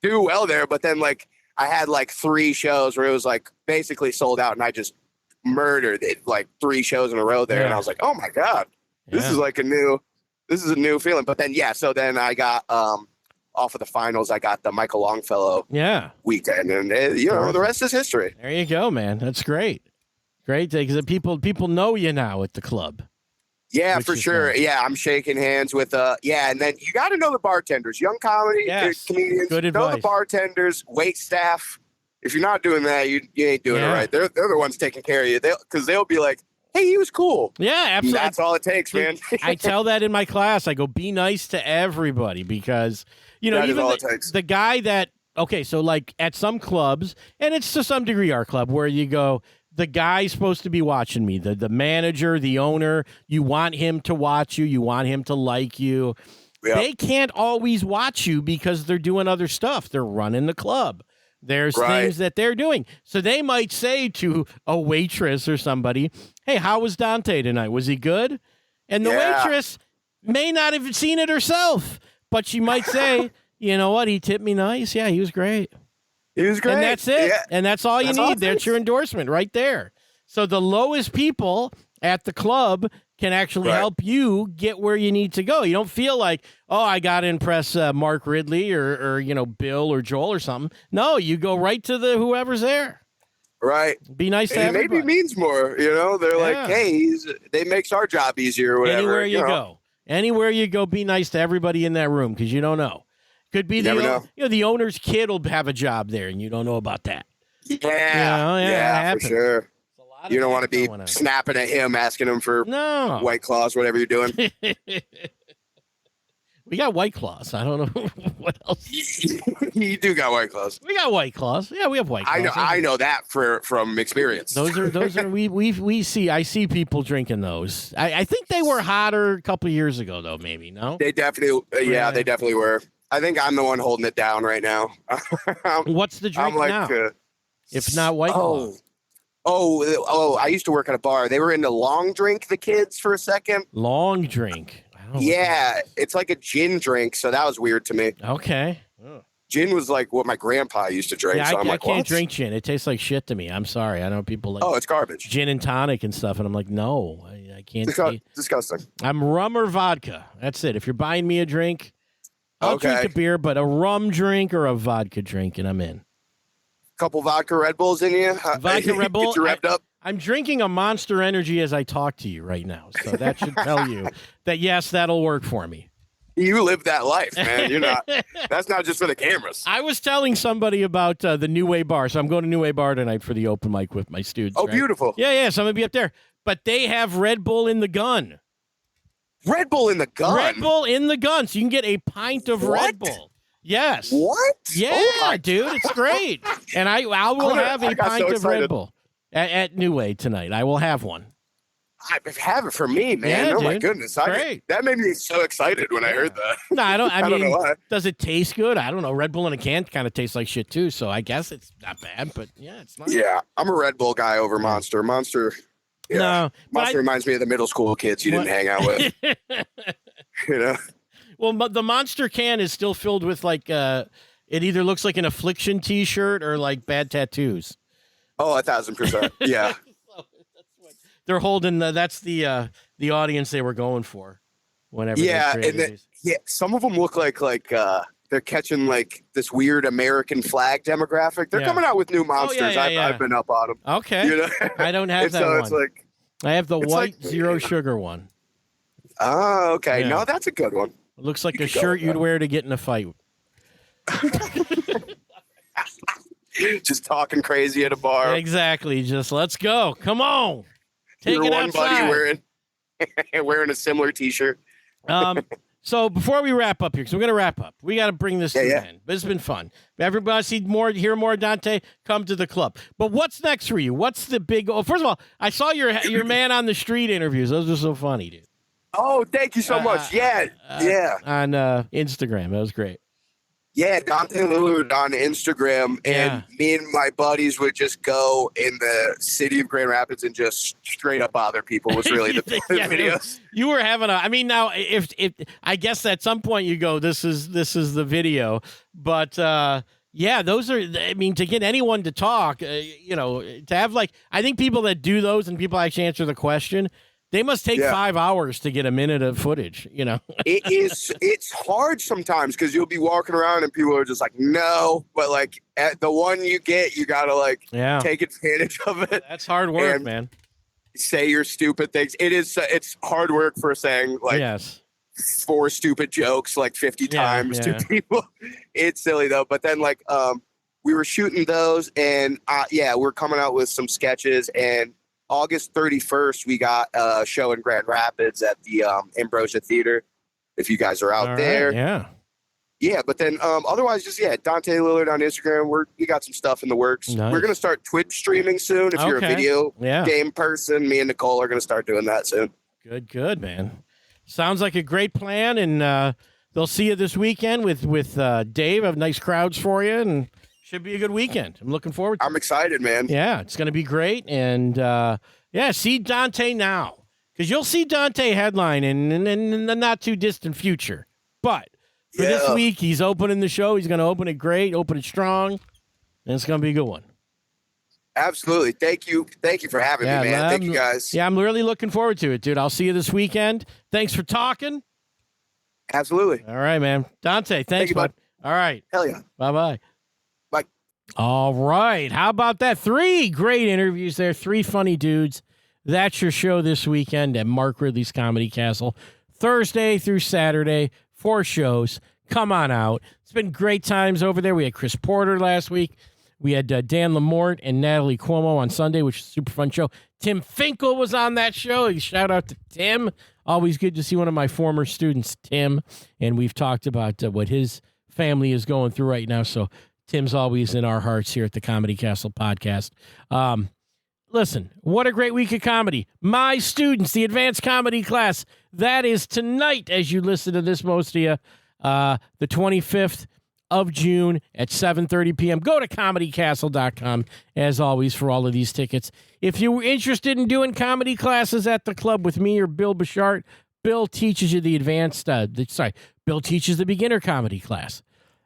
do well there. But then like I had like 3 shows where it was like basically sold out, and I just murdered it like 3 shows in a row there. And I was like, oh my God, this is like a new feeling. But then so then I got off of the finals, I got the Michael Longfellow weekend, and the rest is history. There you go, man. That's great. Great, because people know you now at the club. Yeah, for sure. Nice. Yeah, I'm shaking hands with and then you got to know the bartenders, young comedians, good advice. Know the bartenders, wait staff. If you're not doing that, you ain't doing it right. They're the ones taking care of you. Because they'll be like, hey, he was cool. Yeah, absolutely. That's all it takes, man. I tell that in my class. I go, be nice to everybody, because that even the guy that so like at some clubs, and it's to some degree our club, where you go, the guy's supposed to be watching me, the manager, the owner. You want him to watch you. You want him to like you. Yep. They can't always watch you because they're doing other stuff. They're running the club. There's things that they're doing. So they might say to a waitress or somebody, hey, how was Dante tonight? Was he good? And the waitress may not have seen it herself, but she might say, you know what? He tipped me nice. Yeah, he was great. He was great. And that's it. Yeah. And that's all you need. That's your endorsement right there. So the lowest people at the club can actually help you get where you need to go. You don't feel like, I got to impress Mark Ridley or Bill or Joel or something. No, you go right to the whoever's there. Right. Be nice to everybody. Maybe means more. They're like, hey, they makes our job easier or whatever. Anywhere you go, be nice to everybody in that room, because you don't know. Could be the owner's kid will have a job there, and you don't know about that. Yeah, for sure. You don't want to be snapping at him, asking him for White Claws, whatever you're doing. We got White Claws. I don't know what else. You do got White Claws. We got White Claws. Yeah, we have White Claws. I know that from experience. Those are we see. I see people drinking those. I think they were hotter a couple of years ago, though. Maybe no. They definitely, they definitely were. I think I'm the one holding it down right now. What's the drink now? If not White Claw. Oh, I used to work at a bar. They were into long drink, the kids, for a second. Long drink. It's like a gin drink, so that was weird to me. Okay. Gin was like what my grandpa used to drink. Yeah, so I can't drink gin. It tastes like shit to me. I'm sorry. I know people like it's garbage. Gin and tonic and stuff, and I'm like, no, I can't. It's disgusting. I'm rum or vodka. That's it. If you're buying me a drink, I'll drink a beer, but a rum drink or a vodka drink, and I'm in. Couple vodka Red Bulls in you. Vodka Red Bull. Get you revved up. I'm drinking a Monster Energy as I talk to you right now, so that should tell you that yes, that'll work for me. You live that life, man. You're not. That's not just for the cameras. I was telling somebody about the New Way Bar, so I'm going to New Way Bar tonight for the open mic with my students. Oh, right? Beautiful. Yeah, so I'm gonna be up there. But they have Red Bull in the gun. Red Bull in the gun. Red Bull in the gun. So you can get a pint of What? Red Bull. Yes. What? Yeah, Oh dude, it's great. And I will have a pint of Red Bull at New Way tonight. I will have one. I have it for me, man. Yeah, oh my dude. goodness. Great. That made me so excited when I heard that. No, I don't. I don't mean, know why. does it taste good? I don't know. Red Bull in a can kind of tastes like shit too. So I guess it's not bad. But yeah, it's not. Yeah, I'm a Red Bull guy over Monster. Monster. Yeah. No, Monster reminds me of the middle school kids you didn't hang out with. You know. Well, the Monster can is still filled with like it either looks like an Affliction T-shirt or like bad tattoos. Oh, 1,000%. Yeah. They're holding that's the audience they were going for. Whenever Yeah, they and created these. yeah, some of them look like they're catching like this weird American flag demographic. They're coming out with new monsters. I've been up on them. Okay. You know? I don't have And that so one. it's like, I have the it's white like- zero sugar one. oh, okay. Yeah. No, that's a good one. It looks like You a could go shirt with you'd that. wear to get in a fight. Just talking crazy at a bar. Exactly. Just let's go. Come on. Take Your it one outside. buddy wearing a similar T-shirt. So before we wrap up here, because we're going to wrap up, we got to bring this to Yeah, an end. But it's been fun. Everybody hear more Dante, come to the club. But what's next for you? What's the big? Oh, first of all, I saw your man on the street interviews. Those are so funny, dude. Oh, thank you so much. Yeah. On Instagram. That was great. Yeah, Dante Lillard on Instagram, and me and my buddies would just go in the city of Grand Rapids and just straight up bother people. Was really the videos. You were having I mean, now if I guess at some point you go, this is the video, but yeah, those are. I mean, to get anyone to talk, to have I think people that do those and people actually answer the question. They must take 5 hours to get a minute of footage, It's hard sometimes because you'll be walking around and people are just like, no. But at the one you get, you got to take advantage of it. That's hard work, and man. Say your stupid things. It's hard work for saying yes. 4 stupid jokes 50 times to people. It's silly though. But then we were shooting those and we're coming out with some sketches, and August 31st, we got a show in Grand Rapids at the Ambrosia Theater. If you guys are out there. Right, Yeah, but then otherwise, just Dante Lillard on Instagram. We got some stuff in the works. Nice. We're gonna start Twitch streaming soon. If you're a video game person, me and Nicole are gonna start doing that soon. Good, man. Sounds like a great plan, and they'll see you this weekend with Dave. Have nice crowds for you, and should be a good weekend. I'm looking forward to it. I'm excited, man. Yeah, it's going to be great. And, see Dante now. Because you'll see Dante headline in the not-too-distant future. But for this week, he's opening the show. He's going to open it great, open it strong, and it's going to be a good one. Absolutely. Thank you for having me, man. Thank you, guys. Yeah, I'm really looking forward to it, dude. I'll see you this weekend. Thanks for talking. Absolutely. All right, man. Dante, thanks, you, bud. All right. Hell yeah. Bye-bye. Bye. All right. How about that? 3 great interviews there. 3 funny dudes. That's your show this weekend at Mark Ridley's Comedy Castle. Thursday through Saturday, 4 shows. Come on out. It's been great times over there. We had Chris Porter last week. We had Dan Lamort and Natalie Cuomo on Sunday, which is a super fun show. Tim Finkel was on that show. Shout out to Tim. Always good to see one of my former students, Tim. And we've talked about what his family is going through right now. So Tim's always in our hearts here at the Comedy Castle podcast. Listen, what a great week of comedy. My students, the advanced comedy class, that is tonight as you listen to this, most of you, the 25th of June at 7:30 p.m. Go to comedycastle.com, as always, for all of these tickets. If you're interested in doing comedy classes at the club with me or Bill Bouchard, Bill teaches you the Bill teaches the beginner comedy class.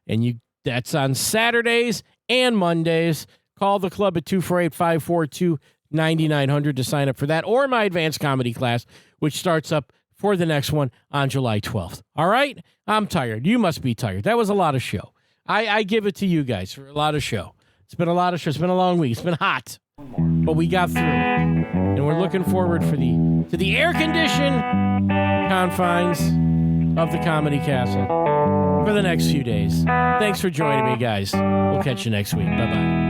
And that's on Saturdays and Mondays. Call the club at 248-542-9900 to sign up for that, or my advanced comedy class, which starts up for the next one on July 12th. All right? I'm tired. You must be tired. That was a lot of show. I give it to you guys for a lot of show. It's been a lot of show. It's been a long week. It's been hot. But we got through. And we're looking forward to the air-conditioned confines of the Comedy Castle for the next few days. Thanks for joining me, guys. We'll catch you next week. Bye-bye.